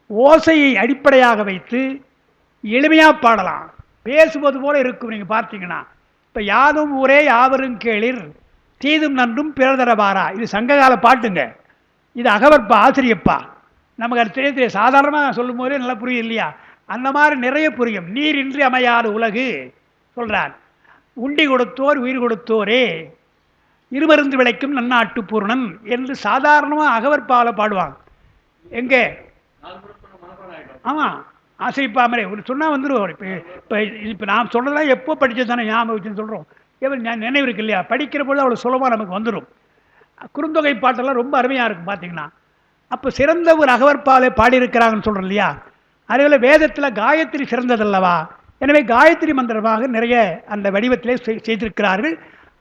ஓசையை அடிப்படையாக வைத்து எளிமையாக பாடலாம், பேசுவது போல இருக்கும். நீங்கள் பார்த்தீங்கன்னா இப்போ யாதும் ஊரே யாவரும் கேளிர் தீதும் நன்றும் பிறதரவாரா, இது சங்ககால பாட்டுங்க. இது அகவற்பா, ஆசிரியப்பா. நமக்கு அது தெரிய சாதாரணமாக சொல்லும் போதே நல்லா புரியும் இல்லையா, அந்த மாதிரி நிறைய புரியும். நீர் இன்றி அமையாத உலகு சொல்கிறார். உண்டி கொடுத்தோர் உயிர் கொடுத்தோரே, இருமருந்து விளைக்கும் நன்னாட்டு பூர்ணன் என்று சாதாரணமாக அகவற்பாவில் பாடுவாங்க. எங்கே ஆமாம் ஆசிரியப்பாமரே ஒரு சொன்னால் வந்துடுவோம். இப்போ நான் சொல்கிறதெல்லாம் எப்போ படித்தது தானே ஞாபகம் வச்சுன்னு சொல்கிறோம். நினைவு இருக்கு இல்லையா, படிக்கிற பொழுது அவ்வளோ சுலபமாக நமக்கு வந்துடும். குறுந்தொகை பாட்டெல்லாம் ரொம்ப அருமையாக இருக்கும் பார்த்தீங்கன்னா. அப்போ சிறந்த ஒரு அகவற்பாலை பாடியிருக்கிறாங்கன்னு சொல்கிறோம் இல்லையா, அதேபோல் வேதத்தில் காயத்ரி சிறந்ததல்லவா. எனவே காயத்ரி மந்திரமாக நிறைய அந்த வடிவத்திலே செய்திருக்கிறார்கள்.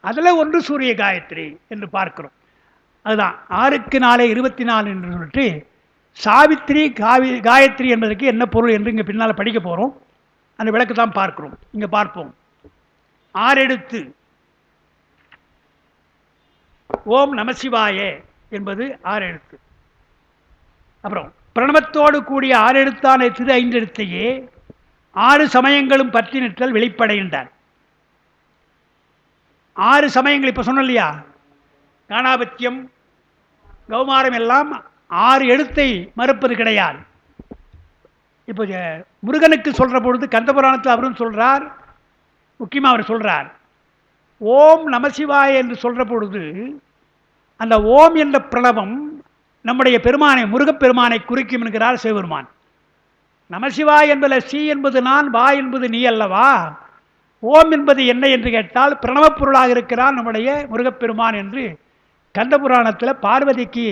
அதில் ஒன்று சூரிய காயத்ரி என்று பார்க்கிறோம். அதுதான் 6க்கு 4 24 என்று சொல்லிட்டு சாவித்திரி காயத்ரி என்பதற்கு என்ன பொருள் என்று இங்கே பின்னால் படிக்க போகிறோம். அந்த விளக்கு தான் பார்க்கிறோம். இங்கே பார்ப்போம். 6 எழுத்து ஓம் நமசிவாய என்பது 6 எழுத்து. அப்புறம் பிரணவத்தோடு கூடிய 6 எழுத்தான திரு 5 எழுத்தையே 6 சமயங்களும் பற்றி நிற்றல் வெளிப்படைகின்றார். 6 சமயங்கள் இப்போ சொன்னோம் இல்லையா, காணாபத்தியம் கௌமாரம் எல்லாம் 6 எழுத்தை மறுப்பது கிடையாது. இப்போ முருகனுக்கு சொல்கிற பொழுது கந்தபுராணத்தில் அவரும் சொல்கிறார், முக்கியமாக அவர் சொல்கிறார் ஓம் நமசிவாய என்று சொல்கிற பொழுது அந்த ஓம் என்ற பிரணவம் நம்முடைய பெருமானை, முருகப்பெருமானை குறிக்கும் என்கிறார் சிவபெருமான். நமசிவாய் என்பதில் சி என்பது நான், வா என்பது நீ அல்லவா? ஓம் என்பது என்ன என்று கேட்டால் பிரணவப் பொருளாக இருக்கிறான் நம்முடைய முருகப்பெருமான் என்று கந்த புராணத்தில் பார்வதிக்கு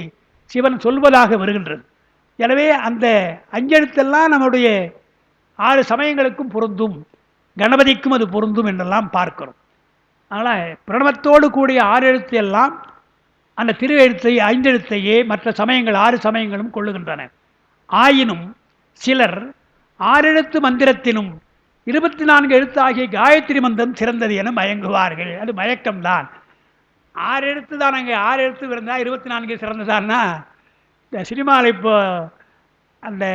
சிவன் சொல்வதாக வருகின்றது. எனவே அந்த அஞ்செழுத்தெல்லாம் நம்முடைய 6 சமயங்களுக்கும் பொருந்தும், கணபதிக்கும் அது பொருந்தும் என்றெல்லாம் பார்க்கிறோம். அதனால் பிரணவத்தோடு கூடிய 6 எழுத்து எல்லாம் அந்த திரு எழுத்தை 5 எழுத்தையே மற்ற சமயங்கள் 6 சமயங்களும் கொள்ளுகின்றன. ஆயினும் சிலர் 6 எழுத்து மந்திரத்தினும் 24 எழுத்து ஆகிய காயத்ரி மந்திரம் சிறந்தது என மயங்குவார்கள். அது மயக்கம்தான். 6 எழுத்து தான். அங்கே 6 எழுத்து இருந்தால் 24 சிறந்ததான்னா, இந்த சினிமாவில் இப்போ அந்த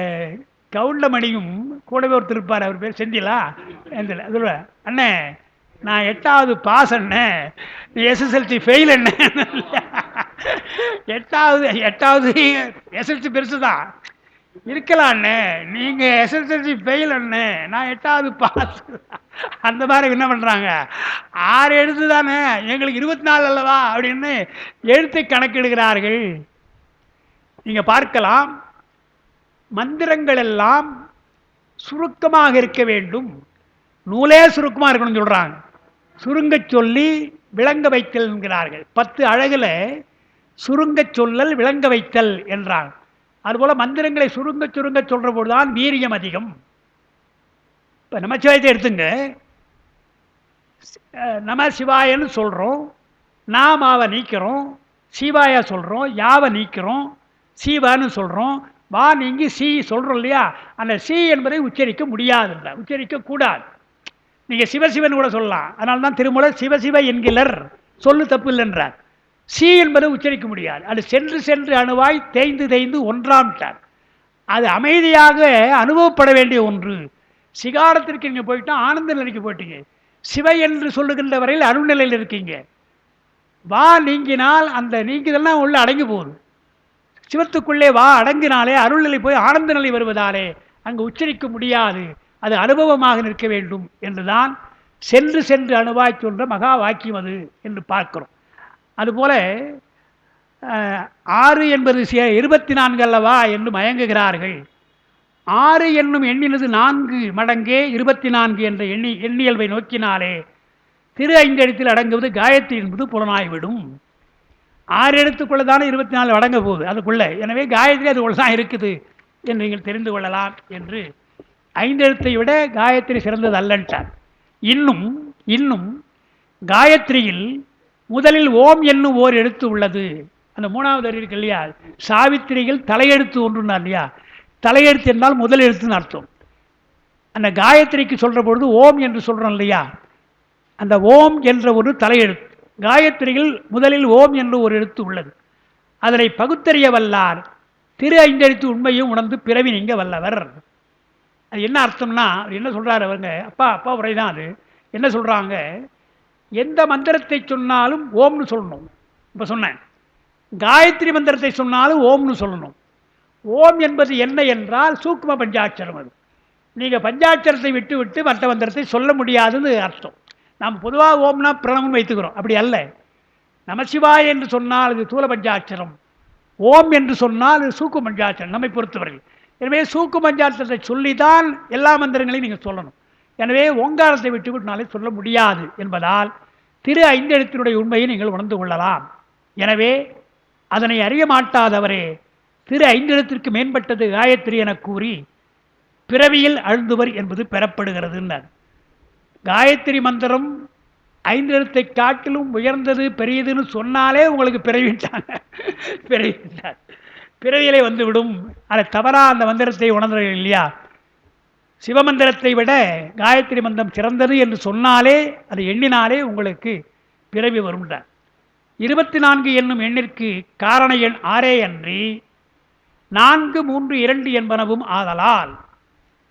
கவுண்டமணியும் கூடவே ஒருத்தர் இருப்பார், அவர் பேர் செந்திலா அதில், அண்ணே நான் 8வது பாஸ் அண்ணன், எஸ்எஸ்எல்சி ஃபெயில் என்ன, 8வது எஸ்எல்சி பெருசு தான் இருக்கலாம் அண்ணே, நீங்கள் எஸ்எஸ்எல்சி ஃபெயில் அண்ணே, நான் 8வது பாஸ். அந்த மாதிரி என்ன பண்ணுறாங்க, 6 எழுத்து தானே எங்களுக்கு 24 அல்லவா அப்படின்னு எழுத்தை கணக்கிடுகிறார்கள். நீங்கள் பார்க்கலாம், மந்திரங்கள் எல்லாம் சுருக்கமாக இருக்க வேண்டும், நூலே சுருக்கமாக இருக்கணும்னு சொல்கிறாங்க. சுருங்க சொல்லி விளங்க வைத்தல் என்கிறார்கள். 10 அழகில் சுருங்க சொல்லல் விளங்க வைத்தல் என்றாங்க. அதுபோல் மந்திரங்களை சுருங்க சுருங்க சொல்கிற போது தான் வீரியம் அதிகம். இப்போ நமச்சிவாயத்தை எடுத்துங்க, நம சிவாயன்னு சொல்கிறோம், நாமாவை நீக்கிறோம், சிவாயா சொல்கிறோம், யாவை நீக்கிறோம், சீவான்னு சொல்கிறோம், வா நீங்கி சி சொல்கிறோம் இல்லையா? அந்த சி என்பதை உச்சரிக்க முடியாதுன்ற, உச்சரிக்கக்கூடாது. நீங்கள் சிவசிவன் கூட சொல்லலாம். அதனால தான் திருமூல சிவசிவ என்கிறர், சொல்லு தப்பு இல்லைன்றார். சி என்பதை உச்சரிக்க முடியாது. அது சென்று சென்று அணுவாய் தேய்ந்து தேய்ந்து ஒன்றாம்ட்டார். அது அமைதியாக அனுபவப்பட வேண்டிய ஒன்று. சிகாரத்திற்கு நீங்கள் போயிட்டா ஆனந்த நிலைக்கு போயிட்டீங்க, சிவ என்று சொல்லுகின்ற வரையில் அருள்நிலையில் இருக்கீங்க. வா நீங்கினால் அந்த நீங்கிதெல்லாம் உள்ள அடங்கி போகுது. சிவத்துக்குள்ளே வா அடங்கினாலே அருள்நிலை போய் ஆனந்த நிலை வருவதாலே அங்கு உச்சரிக்க முடியாது. அது அனுபவமாக நிற்க வேண்டும் என்றுதான் சென்று சென்று அணுவாய் சொல்ற மகா வாக்கியம் அது என்று பார்க்கிறோம். அதுபோல 6 என்பது 24 அல்லவா என்று மயங்குகிறார்கள். 6 என்னும் எண்ணினது 4 மடங்கே 24 என்ற எண்ணியல்வை நோக்கினாலே திரு 5 எழுத்தில் அடங்குவது காயத்ரி என்பது புலனாய்விடும். 6 எழுத்துக்குள்ளே தானே 24 அடங்க போகுது அதுக்குள்ளே. எனவே காயத்ரி அதுக்குள்ள தான் இருக்குது என்று நீங்கள் தெரிந்து கொள்ளலாம் என்று 5 எழுத்தை விட காயத்ரி சிறந்தது அல்லன்ட்டார். இன்னும் காயத்ரியில் முதலில் ஓம் என்னும் ஓர் எழுத்து உள்ளது. அந்த 3வது வரி இருக்கு இல்லையா, சாவித்திரியில் தலையெழுத்து ஒன்றுன்னா இல்லையா, தலையெழுத்து என்றால் முதல் எழுத்துன்னு அர்த்தம். அந்த காயத்ரிக்கு சொல்கிற பொழுது ஓம் என்று சொல்கிறோம் இல்லையா, அந்த ஓம் என்ற ஒரு தலையெழுத்து. காயத்ரியில் முதலில் ஓம் என்று ஒரு எழுத்து உள்ளது. அதனை பகுத்தறிய வல்லார் திரு 5 எழுத்து உண்மையும் உணர்ந்து பிறவி நீங்க வல்லவர். அது என்ன அர்த்தம்னா, என்ன சொல்கிறார் அவங்க அப்பா உரைதான் அது. என்ன சொல்கிறாங்க, எந்த மந்திரத்தை சொன்னாலும் ஓம்னு சொல்லணும். இப்போ சொன்னேன், காயத்ரி மந்திரத்தை சொன்னாலும் ஓம்னு சொல்லணும். ஓம் என்பது என்ன என்றால் சூக்ம பஞ்சாட்சரம். அது நீங்கள் பஞ்சாட்சரத்தை விட்டு விட்டு மற்ற மந்திரத்தை சொல்ல முடியாதுன்னு அர்த்தம். நாம் பொதுவாக ஓம்னா பிரணவம் வைத்துக்கிறோம், அப்படி அல்ல. நமசிவாய் என்று சொன்னால் இது தூல பஞ்சாட்சரம், ஓம் என்று சொன்னால் இது சூக்கு பஞ்சாட்சரம் நம்மை பொறுத்தவரை. எனவே சூக்கு பஞ்சாட்சரத்தை சொல்லிதான் எல்லா மந்திரங்களையும் நீங்கள் சொல்லணும். எனவே ஓங்காரத்தை விட்டு விட்டுனாலே சொல்ல முடியாது என்பதால் திரு 5 எழுத்தினுடைய உண்மையை நீங்கள் உணர்ந்து கொள்ளலாம். எனவே அதனை அறிய மாட்டாதவரே திரு 5 எழுத்திற்கு மேம்பட்டது காயத்ரி என கூறி பிறவியில் அழுந்துவர் என்பது பெறப்படுகிறதுன்னார். காயத்ரி மந்திரம் 5 எழுத்தை காட்டிலும் உயர்ந்தது பெரியதுன்னு சொன்னாலே உங்களுக்கு பிறவிட்டாங்க, பிறவிட்டார், பிறவியிலே வந்துவிடும். அதை தவறாக அந்த மந்திரத்தை உணர்ந்தீர்கள் இல்லையா? சிவமந்திரத்தை விட காயத்ரி மந்திரம் சிறந்தது என்று சொன்னாலே, அதை எண்ணினாலே உங்களுக்கு பிறவி வரும்ன்றார். 24 என்னும் எண்ணிற்கு காரண எண் 6 அன்றி 4, 3, 2 என்பனவும் ஆதலால்.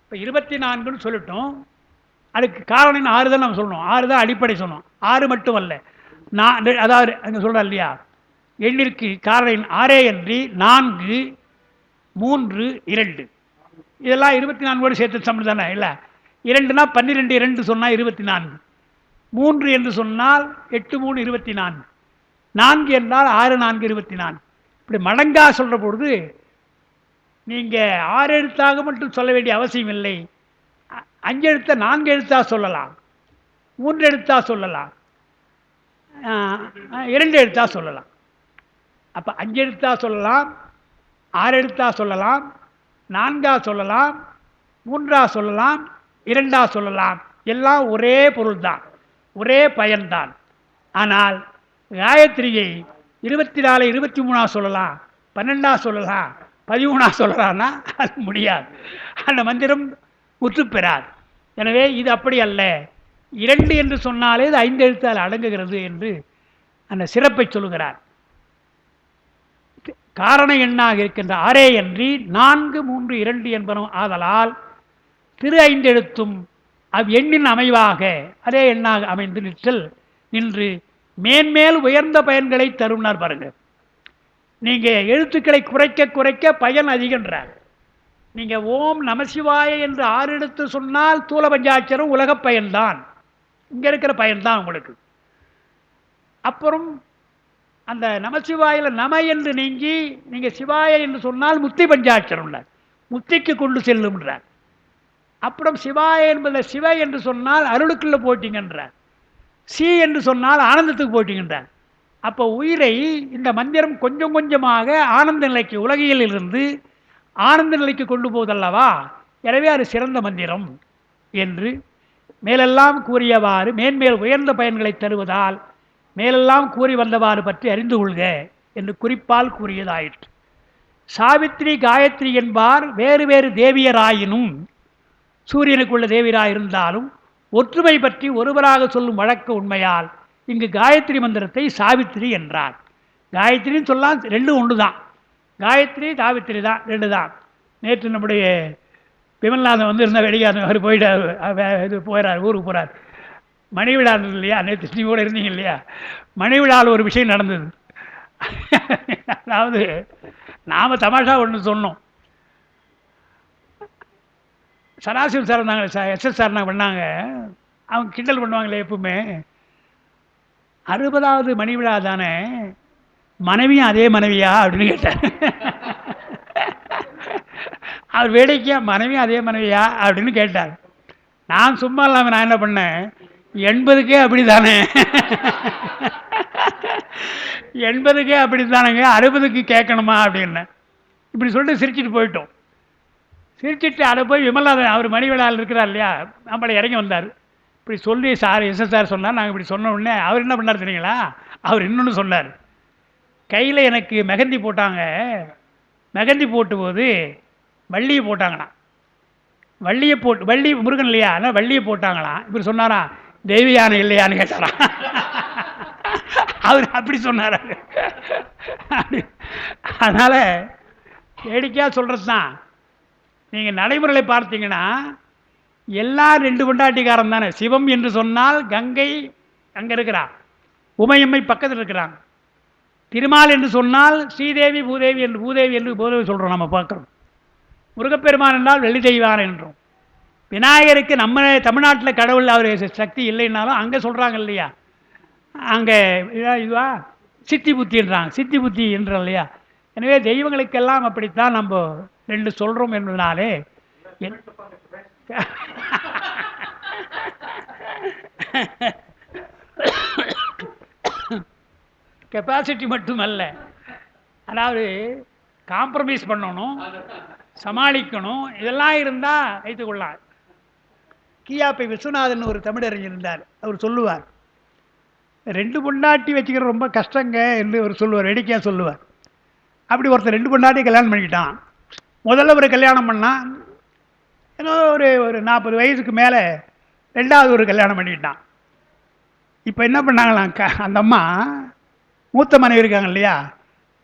இப்போ 24ன்னு சொல்லிட்டோம், அதுக்கு காரணம் 6 தான் நம்ம சொல்லணும். 6 தான் அடிப்படை சொன்னோம். 6 மட்டும் அல்ல, அதாவது அங்கே சொல்கிறோம் இல்லையா, எண்ணிற்கு காரண எண் 6 அன்றி 4, 3, 2 இதெல்லாம் 24 சேர்த்து சமம் தானே இல்லை? 2னா 12, 2 சொன்னால் 24, 3 என்று சொன்னால் 8, 3, 24, 4 என்றால் 6, 4, 24. இப்படி மடங்கா சொல்கிற பொழுது நீங்கள் 6 எழுத்தாக மட்டும் சொல்ல வேண்டிய அவசியம் இல்லை. 5 எழுத்தை 4 எழுத்தாக சொல்லலாம், 3 எழுத்தாக சொல்லலாம், 2 எழுத்தாக சொல்லலாம். அப்போ 5 எழுத்தாக சொல்லலாம், 6 எழுத்தாக சொல்லலாம், 4ஆக சொல்லலாம், 3ஆக சொல்லலாம், 2ஆக சொல்லலாம். எல்லாம் ஒரே பொருள் தான், ஒரே பயன்தான். ஆனால் காயத்ரியை 24 23ஆக சொல்லலாம், 12ஆக சொல்லலாம், 13ஆக சொல்லலாம்னா அது முடியாது. அந்த மந்திரம் முற்று பெறாது. எனவே இது அப்படி அல்ல. 2 என்று சொன்னாலே இது 5 எழுத்தால் அடங்குகிறது என்று அந்த சிறப்பை சொல்லுகிறார். காரண எண்ணாக இருக்கின்ற 6 அன்றி 4 3 2 என்பனும் ஆதலால் திரு 5 எழுத்தும் எண்ணின் அமைவாக அதே எண்ணாக அமைந்து நின்று மேன்மேல் உயர்ந்த பயன்களை தரும்னார் பாருங்க. நீங்கள் எழுத்துக்களை குறைக்க குறைக்க பயன் அதிகன்றார். நீங்கள் ஓம் நமசிவாய என்று 6 எழுத்து சொன்னால் தூல பஞ்சாட்சரம் உலக பயன்தான், இங்கே இருக்கிற பயன்தான் உங்களுக்கு. அப்புறம் அந்த நமசிவாயில் நம என்று நீங்கி நீங்கள் சிவாய என்று சொன்னால் முத்தி பஞ்சாட்சரம் முத்திக்கு கொண்டு செல்லும்ன்றார். அப்புறம் சிவாய என்பதை சிவ என்று சொன்னால் அருளுக்குள்ள போட்டிங்கன்றார். சி என்று சொன்னால் ஆனந்தத்துக்கு போட்டிங்கன்றார். அப்போ உயிரை இந்த மந்திரம் கொஞ்சம் கொஞ்சமாக ஆனந்த நிலைக்கு, உலகியல் இருந்து ஆனந்த நிலைக்கு கொண்டு போவதல்லவா. எனவே அது சிறந்த மந்திரம் என்று மேலெல்லாம் கூறியவாறு மேன்மேல் உயர்ந்த பயன்களை தருவதால் மேலெல்லாம் கூறி வந்தவாறு பற்றி அறிந்து கொள்க என்று குறிப்பால் கூறியதாயிற்று. சாவித்ரி காயத்ரி என்பார் வேறு வேறு தேவியராயினும், சூரியனுக்குள்ள தேவியராயிருந்தாலும் ஒற்றுமை பற்றி ஒருவராக சொல்லும் வழக்கு உண்மையால் இங்கு காயத்ரி மந்திரத்தை சாவித்ரி என்றார். காயத்ரின்னு சொல்லலாம், ரெண்டும் ஒன்று தான். காயத்ரி சாவித்ரி தான், ரெண்டு தான். நேற்று நம்முடைய விமல்நாதன் வந்து இருந்தால் வெடிக்காத அவர் போயிட்டார், இது போயிறார், ஊருக்கு போகிறார். மணி விழா இருந்தது இல்லையா, நேற்று நீ கூட இருந்தீங்க இல்லையா, மணி விழாவில் ஒரு விஷயம் நடந்தது. அதாவது நாம் தமாஷா ஒன்று சொன்னோம். சராசிவம் சார் இருந்தாங்க, எஸ்எஸ் சார் நாங்கள் பண்ணாங்க, அவங்க கிண்டல் பண்ணுவாங்களே எப்பவுமே, 60வது மணி விழா தானே, மனைவியும் அதே மனைவியா அப்படின்னு கேட்டார். அவர் வேடிக்கையா மனைவியும் அதே மனைவியா அப்படின்னு கேட்டார். நான் சும்மா இல்லாமல் நான் என்ன பண்ணேன், 80க்கே அப்படி தானே, 80க்கே அப்படி தானேங்க, 60க்கு கேட்கணுமா அப்படின்னு இப்படி சொல்லிட்டு சிரிச்சுட்டு போயிட்டோம். சிரிச்சிட்டு அதை போய் விமல்நாதன் அவர் மணி விழாவில் இருக்கிறார் இல்லையா, நம்மளை இறங்கி வந்தார். இப்படி சொல்லி சார் எஸ்எஸ்ஆர் சொன்னார், நாங்கள் இப்படி சொன்ன உடனே அவர் என்ன பண்ணார் தெரியுங்களா, அவர் இன்னொன்று சொன்னார். கையில் எனக்கு மெகந்தி போட்டாங்க, மெகந்தி போட்டும்போது வள்ளியை போட்டாங்களாம், வள்ளியை போட்டு, வள்ளி முருகன் இல்லையா, அதனால் வள்ளியை போட்டாங்களாம். இப்படி சொன்னாரா, தெய்வ யானை இல்லையான்னு கேட்டாராம். அவர் அப்படி சொன்னார். அதனால் வேடிக்கையாக சொல்கிறது தான். நீங்கள் நடைமுறையில் பார்த்தீங்கன்னா எல்லாம் 2 கொண்டாட்டிக்காரன் தானே. சிவம் என்று சொன்னால் கங்கை அங்கே இருக்கிறான், உமையம்மை பக்கத்தில் இருக்கிறாங்க. திருமால் என்று சொன்னால் ஸ்ரீதேவி பூதேவி என்று, பூதேவி என்று பூதேவி சொல்கிறோம், நம்ம பார்க்குறோம். முருகப்பெருமான் என்றால் வெள்ளி தெய்வான் என்றும். விநாயகருக்கு நம்ம தமிழ்நாட்டில் கடவுள் அவர் சக்தி இல்லைன்னாலும் அங்கே சொல்கிறாங்க இல்லையா, அங்கே இதுவா சித்தி புத்தின்றாங்க, சித்தி புத்தி என்றோம் இல்லையா. எனவே தெய்வங்களுக்கெல்லாம் அப்படித்தான் நம்ம 2 சொல்கிறோம் என்பதனாலே கெப்பாசிட்டி மட்டுமல்ல, அதாவது காம்ப்ரமைஸ் பண்ணணும், சமாளிக்கணும், இதெல்லாம் இருந்தால் வைத்துக்கொள்ளலாம். கியாப்பை விஸ்வநாதன் ஒரு தமிழறிஞர் இருந்தார், அவர் சொல்லுவார், 2 பொண்டாட்டி வச்சுக்கிற ரொம்ப கஷ்டங்க என்று அவர் சொல்லுவார், வேடிக்கையாக சொல்லுவார். அப்படி ஒருத்தர் 2 பொண்டாட்டி கல்யாணம் பண்ணிக்கிட்டான். முதல்ல ஒரு கல்யாணம் பண்ணால் ஏதோ ஒரு 40 வயதுக்கு மேலே 2வது ஒரு கல்யாணம் பண்ணிக்கிட்டான். இப்போ என்ன பண்ணாங்களாம், அந்த அம்மா மூத்த மனைவி இருக்காங்க இல்லையா,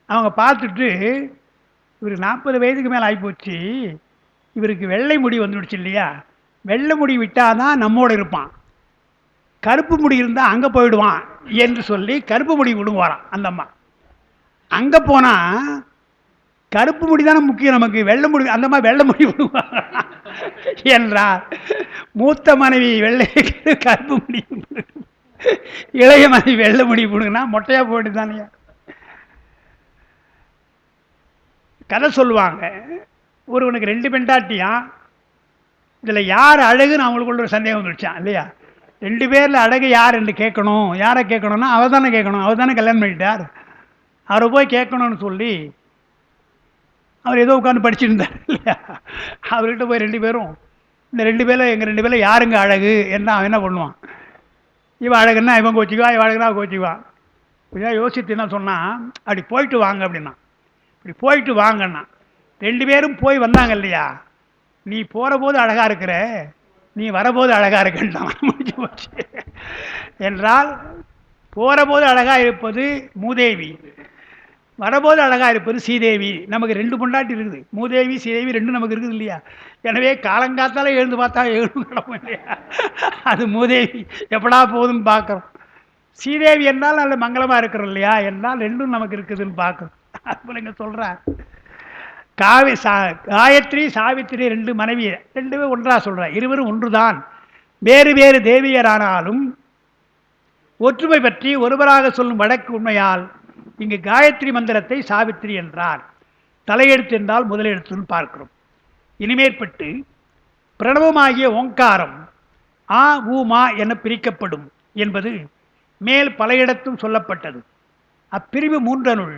அவங்க பார்த்துட்டு இவர் 40 வயதுக்கு மேலே ஆகிப்போச்சு, இவருக்கு வெள்ளை முடி வந்துடுச்சு இல்லையா, வெள்ளை முடி விட்டால் தான் நம்மோடு இருப்பான், கருப்பு முடி இருந்தால் அங்கே போயிடுவான் என்று சொல்லி கருப்பு முடி விடுவாராம் அந்த அம்மா. அங்கே போனால் கருப்பு முடி தானே முக்கியம் நமக்கு, வெள்ளை முடி, அந்த மாதிரி வெள்ளை முடி விடுவாங்க என்றார். மூத்த மனைவி வெள்ளை, கருப்பு முடி, இளைய மனைவி வெள்ளை முடி விடுங்கன்னா மொட்டையாக போயிட்டு தானே. கதை சொல்லுவாங்க, ஒருவனுக்கு 2 பெண்டாட்டியா, இதில் யார் அழகுன்னு அவங்களுக்குள்ள ஒரு சந்தேகம் வந்துடுச்சான் இல்லையா? 2 பேரில் அழகு யார் என்று கேட்கணும். யாரை கேட்கணும்னா அவர் தானே கேட்கணும். அவர் தானே கல்யாணம் பண்ணிட்டார். அவரை போய் கேட்கணும்னு சொல்லி அவர் ஏதோ உட்காந்து படிச்சுருந்தார் இல்லையா? அவர்கிட்ட போய் 2 பேரும், இந்த 2 பேரில் எங்கள் 2 பேரில் யாருங்க அழகு என்ன அவன் என்ன பண்ணுவான்? இவன் அழகுன்னா இவன் கோச்சிக்குவா, இவன் அழகுனா கோச்சிக்குவா. கொஞ்சம் யோசித்து என்ன சொன்னால், அப்படி போயிட்டு வாங்க அப்படின்னா. இப்படி போயிட்டு வாங்கன்னா 2 பேரும் போய் வந்தாங்க இல்லையா? நீ போகிற போது அழகாக இருக்கிற, நீ வரபோது அழகாக இருக்குன்றான். முடிஞ்சு போச்சு. என்றால் போகிற போது அழகாக இருப்பது மூதேவி, வரபோது அழகாக இருப்பது சீதேவி. நமக்கு 2 பொண்டாட்டி இருக்குது. மூதேவி சீதேவி 2 நமக்கு இருக்குது இல்லையா? எனவே காலங்காத்தால எழுந்து பார்த்தா எழுந்து கிடப்போம் இல்லையா? அது மூதேவி எப்படா போகுதுன்னு பார்க்குறோம். சீதேவி என்றால் நல்ல மங்களமாக இருக்கிறோம் இல்லையா? என்றால் 2ம் நமக்கு இருக்குதுன்னு பார்க்குறோம். அதுபோல் இங்கே சொல்கிறார், காயத்ரி சாவித்திரி 2 மனைவி, 2 பேரும் ஒன்றா சொல்கிறார். இருவரும் ஒன்றுதான், வேறு வேறு தேவியரானாலும் ஒற்றுமை பற்றி ஒருவராக சொல்லும் வழக்கு உண்மையால் இங்கு காயத்ரி மந்திரத்தை சாவித்திரி என்றார். தலையெழுத்து என்றால் முதலெழுத்துன்னு பார்க்கிறோம். இனிமேற்பட்டு பிரணவமாகிய ஓங்காரம் ஆ ஊ மா என பிரிக்கப்படும் என்பது மேல் பல இடத்தும் சொல்லப்பட்டது. அப்பிரிவு 3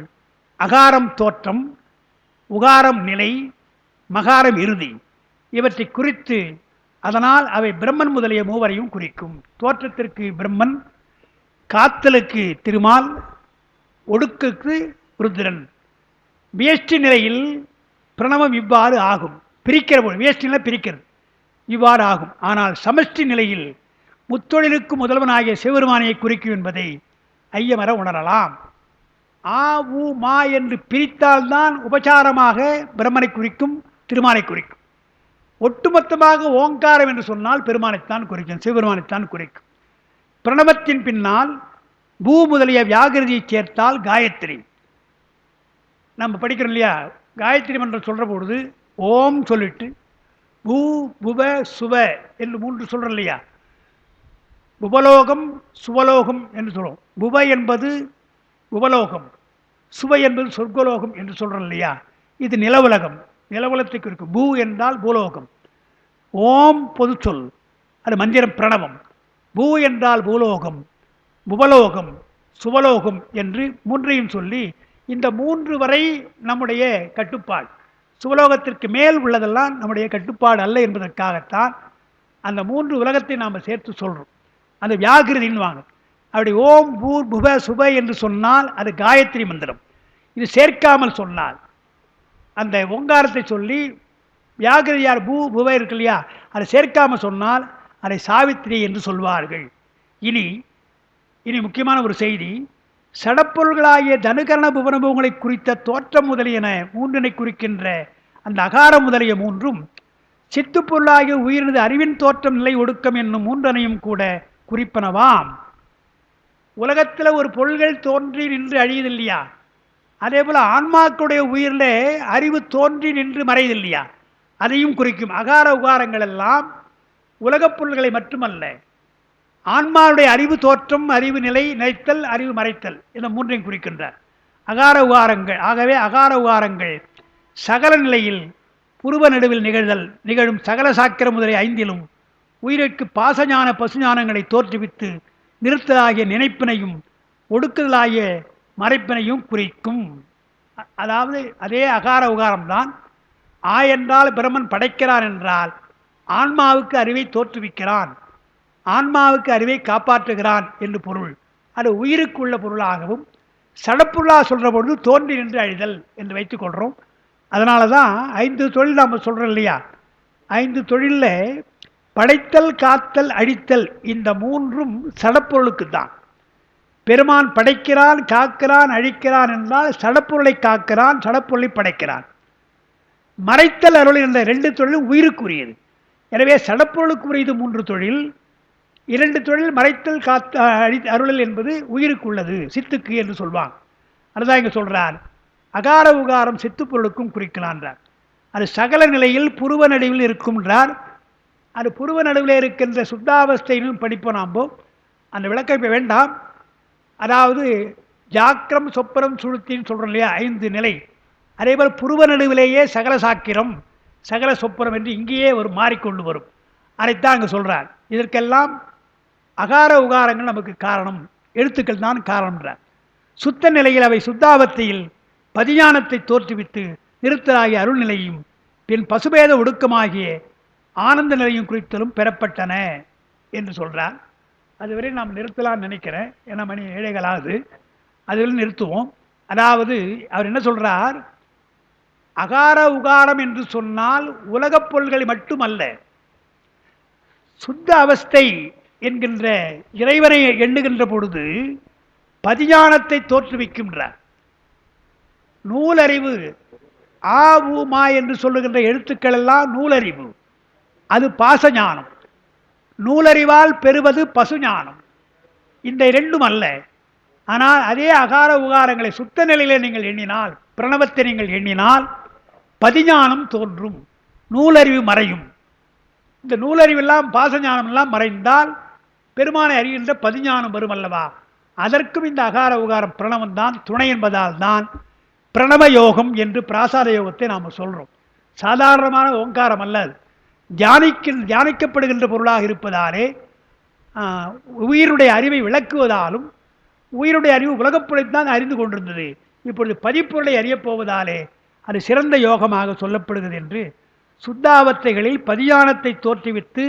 அகாரம் தோற்றம், உகாரம் நிலை, மகாரம் இறுதி இவற்றை குறித்து, அதனால் அவை பிரம்மன் முதலிய மூவரையும் குறிக்கும். தோற்றத்திற்கு பிரம்மன், காத்தலுக்கு திருமால், ஒடுக்குக்கு ருத்ரன். வியஷ்டி நிலையில் பிரணவம் இவ்வாறு ஆகும். பிரிக்கிற போது வியஷ்டி நிலை பிரிக்கிறது இவ்வாறு ஆகும். ஆனால் சமஷ்டி நிலையில் முத்தொழிலுக்கு முதல்வனாகிய சிவபெருமானையை குறிக்கும் என்பதை ஐயமர உணரலாம். ஆ ஊ மா என்று பிரித்தால்தான் உபசாரமாக பிரம்மனை குறிக்கும், திருமாலை குறிக்கும். ஒட்டுமொத்தமாக ஓங்காரம் என்று சொன்னால் பெருமானைத்தான் குறிக்கும், சிவபெருமானைத்தான் குறிக்கும். பிரணவத்தின் பின்னால் பூ முதலிய வியாகிருதியை சேர்த்தால் காயத்ரி. நம்ம படிக்கிறோம் இல்லையா? காயத்ரி மந்திரம் சொல்கிற பொழுது ஓம் சொல்லிட்டு பூ புவ சுவ என்று 3 சொல்கிறோம் இல்லையா? புவலோகம் சுவலோகம் என்று சொல்லுவோம். புவ என்பது உபலோகம், சுவை என்பது சொர்க்கலோகம் என்று சொல்கிறோம் இல்லையா? இது நிலவுலகம், நிலவுலகத்தை குறிக்கும். பூ என்றால் பூலோகம். ஓம் பொது சொல், அது மந்திரம் பிரணவம். பூ என்றால் பூலோகம், புவலோகம், சுவலோகம் என்று 3ஐயும் சொல்லி, இந்த 3 வரை நம்முடைய கட்டுப்பாடு. சுவலோகத்திற்கு மேல் உள்ளதெல்லாம் நம்முடைய கட்டுப்பாடு அல்ல என்பதற்காகத்தான் அந்த 3 உலகத்தை நாம் சேர்த்து சொல்கிறோம். அந்த வியாகிருதின்னு வாங்க. அப்படி ஓம் பூர் புவ சுப என்று சொன்னால் அது காயத்ரி மந்திரம். இது சேர்க்காமல் சொன்னால், அந்த ஓங்காரத்தை சொல்லி வியாகிருதியார் பூ புவ இருக்கு இல்லையா, அதை சேர்க்காமல் சொன்னால் அதை சாவித்திரி என்று சொல்வார்கள். இனி முக்கியமான ஒரு செய்தி. சடப்பொருள்களாகிய தனுகரண புவனபூங்களை குறித்த தோற்றம் முதலியன 3 குறிக்கின்ற அந்த அகாரம் முதலிய 3ம் சித்துப்பொருளாகிய உயிரினது அறிவின் தோற்றம் நிலை ஒடுக்கம் என்னும் 3ஐயும் கூட குறிப்பனவாம். உலகத்தில் ஒரு பொருள்கள் தோன்றி நின்று அழியுது இல்லையா? அதே போல் ஆன்மாக்களுடைய உயிரில் அறிவு தோன்றி நின்று மறையுது இல்லையா? அதையும் குறிக்கும். அகார உகாரங்கள் எல்லாம் உலகப் பொருள்களை மட்டுமல்ல, ஆன்மாவுடைய அறிவு தோற்றம், அறிவு நிலை, நிலைத்தல், அறிவு மறைத்தல், இந்த 3ஐயும் குறிக்கின்றார் அகார உகாரங்கள். ஆகவே அகார உகாரங்கள் சகல நிலையில் புருவ நடுவில் நிகழும் சகல சாக்கிர முதலிய 5லும் உயிருக்கு பாசஞான பசுஞானங்களை தோற்றுவித்து நிறுத்தலாகிய நினைப்பினையும் ஒடுக்குதலாகிய மறைப்பினையும் குறிக்கும். அதாவது அதே அகார உகாரம்தான். ஆ என்றால் பிரம்மன் படைக்கிறான் என்றால் ஆன்மாவுக்கு அறிவை தோற்றுவிக்கிறான், ஆன்மாவுக்கு அறிவை காப்பாற்றுகிறான் என்று பொருள். அது உயிருக்கு உள்ள பொருளாகவும் சடப்பொருளாக சொல்கிற பொழுது தோன்றி நின்று அழிதல் என்று வைத்துக் கொள்கிறோம். அதனால தான் 5 தொழில் நம்ம சொல்கிறோம் இல்லையா? 5 தொழிலில் படைத்தல், காத்தல், அழித்தல் இந்த 3ம் சடப்பொருளுக்கு தான். பெருமான் படைக்கிறான், காக்கிறான், அழிக்கிறான் என்றால் சடப்பொருளை காக்கிறான், சடப்பொருளை படைக்கிறான். மறைத்தல் அருள் என்ற 2 தொழிலும் உயிருக்குரியது. எனவே சடப்பொருளுக்குரியது 3 தொழில், 2 தொழில் மறைத்தல், அருளல் என்பது உயிருக்குள்ளது, சித்துக்கு என்று சொல்வாங்க. அதுதான் இங்கே சொல்கிறார். அகார உகாரம் சித்துப்பொருளுக்கும் குறிக்கலான்றார். அது சகல நிலையில் புருவ நடுவில் இருக்கும்ன்றார். அது புருவ நடுவில் இருக்கின்ற சுத்தாவஸ்தைன்னு படிப்போம். நாம் அந்த விளக்கம் இப்போ வேண்டாம். அதாவது ஜாக்கிரம் சொப்பரம் சுழுத்தின்னு சொல்கிறோம் இல்லையா? 5 நிலை. அதேபோல் புருவ நடுவிலேயே சகல சாக்கிரம், சகல சொப்பனம் என்று இங்கேயே ஒரு மாறிக்கொண்டு வரும். அதைத்தான் அங்கே சொல்கிறார். இதற்கெல்லாம் அகார உகாரங்கள் நமக்கு காரணம், எழுத்துக்கள் தான் காரணம்ன்றார். சுத்த நிலையில் அவை சுத்தாவத்தையில் பதிஞானத்தை தோற்றுவித்து நிறுத்தலாகிய அருள்நிலையும் பின் பசுபேத ஒடுக்கமாகிய ஆனந்த நிலையும் குறித்தலும் பெறப்பட்டன என்று சொல்கிறார். அதுவரை நாம் நிறுத்தலாம்னு நினைக்கிறேன், ஏன்னா மணி 7:15 அதுவரை நிறுத்துவோம். அதாவது அவர் என்ன சொல்றார், அகார உகாரம் என்று சொன்னால் உலகப் பொருள்களை மட்டுமல்ல, சுத்த அவஸ்தை என்கின்ற இறைவனை எண்ணுகின்ற பொழுது பதிஞானத்தை தோற்றுவிக்கின்றார். நூலறிவு ஆ ஊ மா என்று சொல்லுகின்ற எழுத்துக்கள் எல்லாம் நூலறிவு, அது பாசஞானம். நூலறிவால் பெறுவது பசுஞானம். இந்த இரண்டும் அல்ல. ஆனால் அதே அகார உகாரங்களை சுத்த நிலையிலே நீங்கள் எண்ணினால், பிரணவத்தை நீங்கள் எண்ணினால் பதிஞானம் தோன்றும், நூலறிவு மறையும். இந்த நூலறிவெல்லாம் பாசஞானம் எல்லாம் மறைந்தால் பெருமானை அறிகின்ற பதிஞானம் வரும் அல்லவா. அதற்கும் இந்த அகார உகாரம் பிரணவம் தான் துணை என்பதால் தான் பிரணவ யோகம் என்று பிராசாத யோகத்தை நாம் சொல்கிறோம். சாதாரணமான ஓங்காரம் அல்ல, தியானிக்கப்படுகின்ற பொருளாக இருப்பதாலே உயிருடைய அறிவை விளக்குவதாலும், உயிருடைய அறிவு உலகப்பொருளைத்தான் அறிந்து கொண்டிருந்தது, இப்பொழுது பதிப்பொருளை அறியப் போவதாலே அது சிறந்த யோகமாக சொல்லப்படுகிறது என்று சுத்தாவத்தைகளில் பதியானத்தை தோற்றுவித்து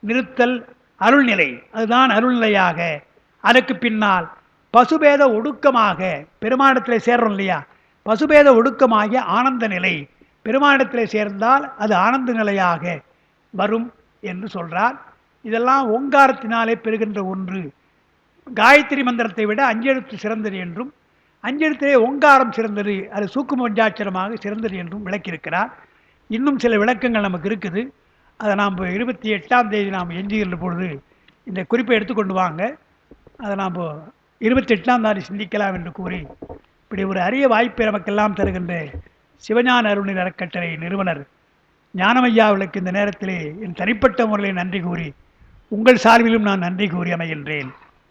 நிறுத்தல் அருள்நிலை, அதுதான் அருள்நிலையாக. அதற்கு பின்னால் பசுபேத ஒடுக்கமாக பெருமானிடத்தில் சேர்றோம் இல்லையா, பசுபேத ஒடுக்கமாகிய ஆனந்த நிலை பெருமானிடத்தில் சேர்ந்தால் அது ஆனந்த நிலையாக வரும் என்று சொல்றார். இதெல்லாம் ஓங்காரத்தினாலே பெறுகின்ற ஒன்று. காயத்ரி மந்திரத்தை விட அஞ்செழுத்து சிறந்தது என்றும், அஞ்செழுத்திலே ஓங்காரம் சிறந்தது, அது சூக்கும பஞ்சாட்சரமாக சிறந்தது என்றும் விளக்கியிருக்கிறார். இன்னும் சில விளக்கங்கள் நமக்கு இருக்குது. அதை நாம் 28ஆம் தேதி நாம் எஞ்சுகின்ற பொழுது இந்த குறிப்பை எடுத்துக்கொண்டு வாங்க, அதை நாம் 28ஆம் தேதி சிந்திக்கலாம் என்று கூறி, இப்படி ஒரு அரிய வாய்ப்பை நமக்கெல்லாம் தருகின்ற சிவஞான அருளின் அறக்கட்டளை நிறுவனர் ஞானமையாவுக்கு இந்த நேரத்திலே என் தனிப்பட்ட முறையில் நன்றி கூறி, உங்கள் சார்பிலும் நான் நன்றி கூறி அமைகின்றேன்.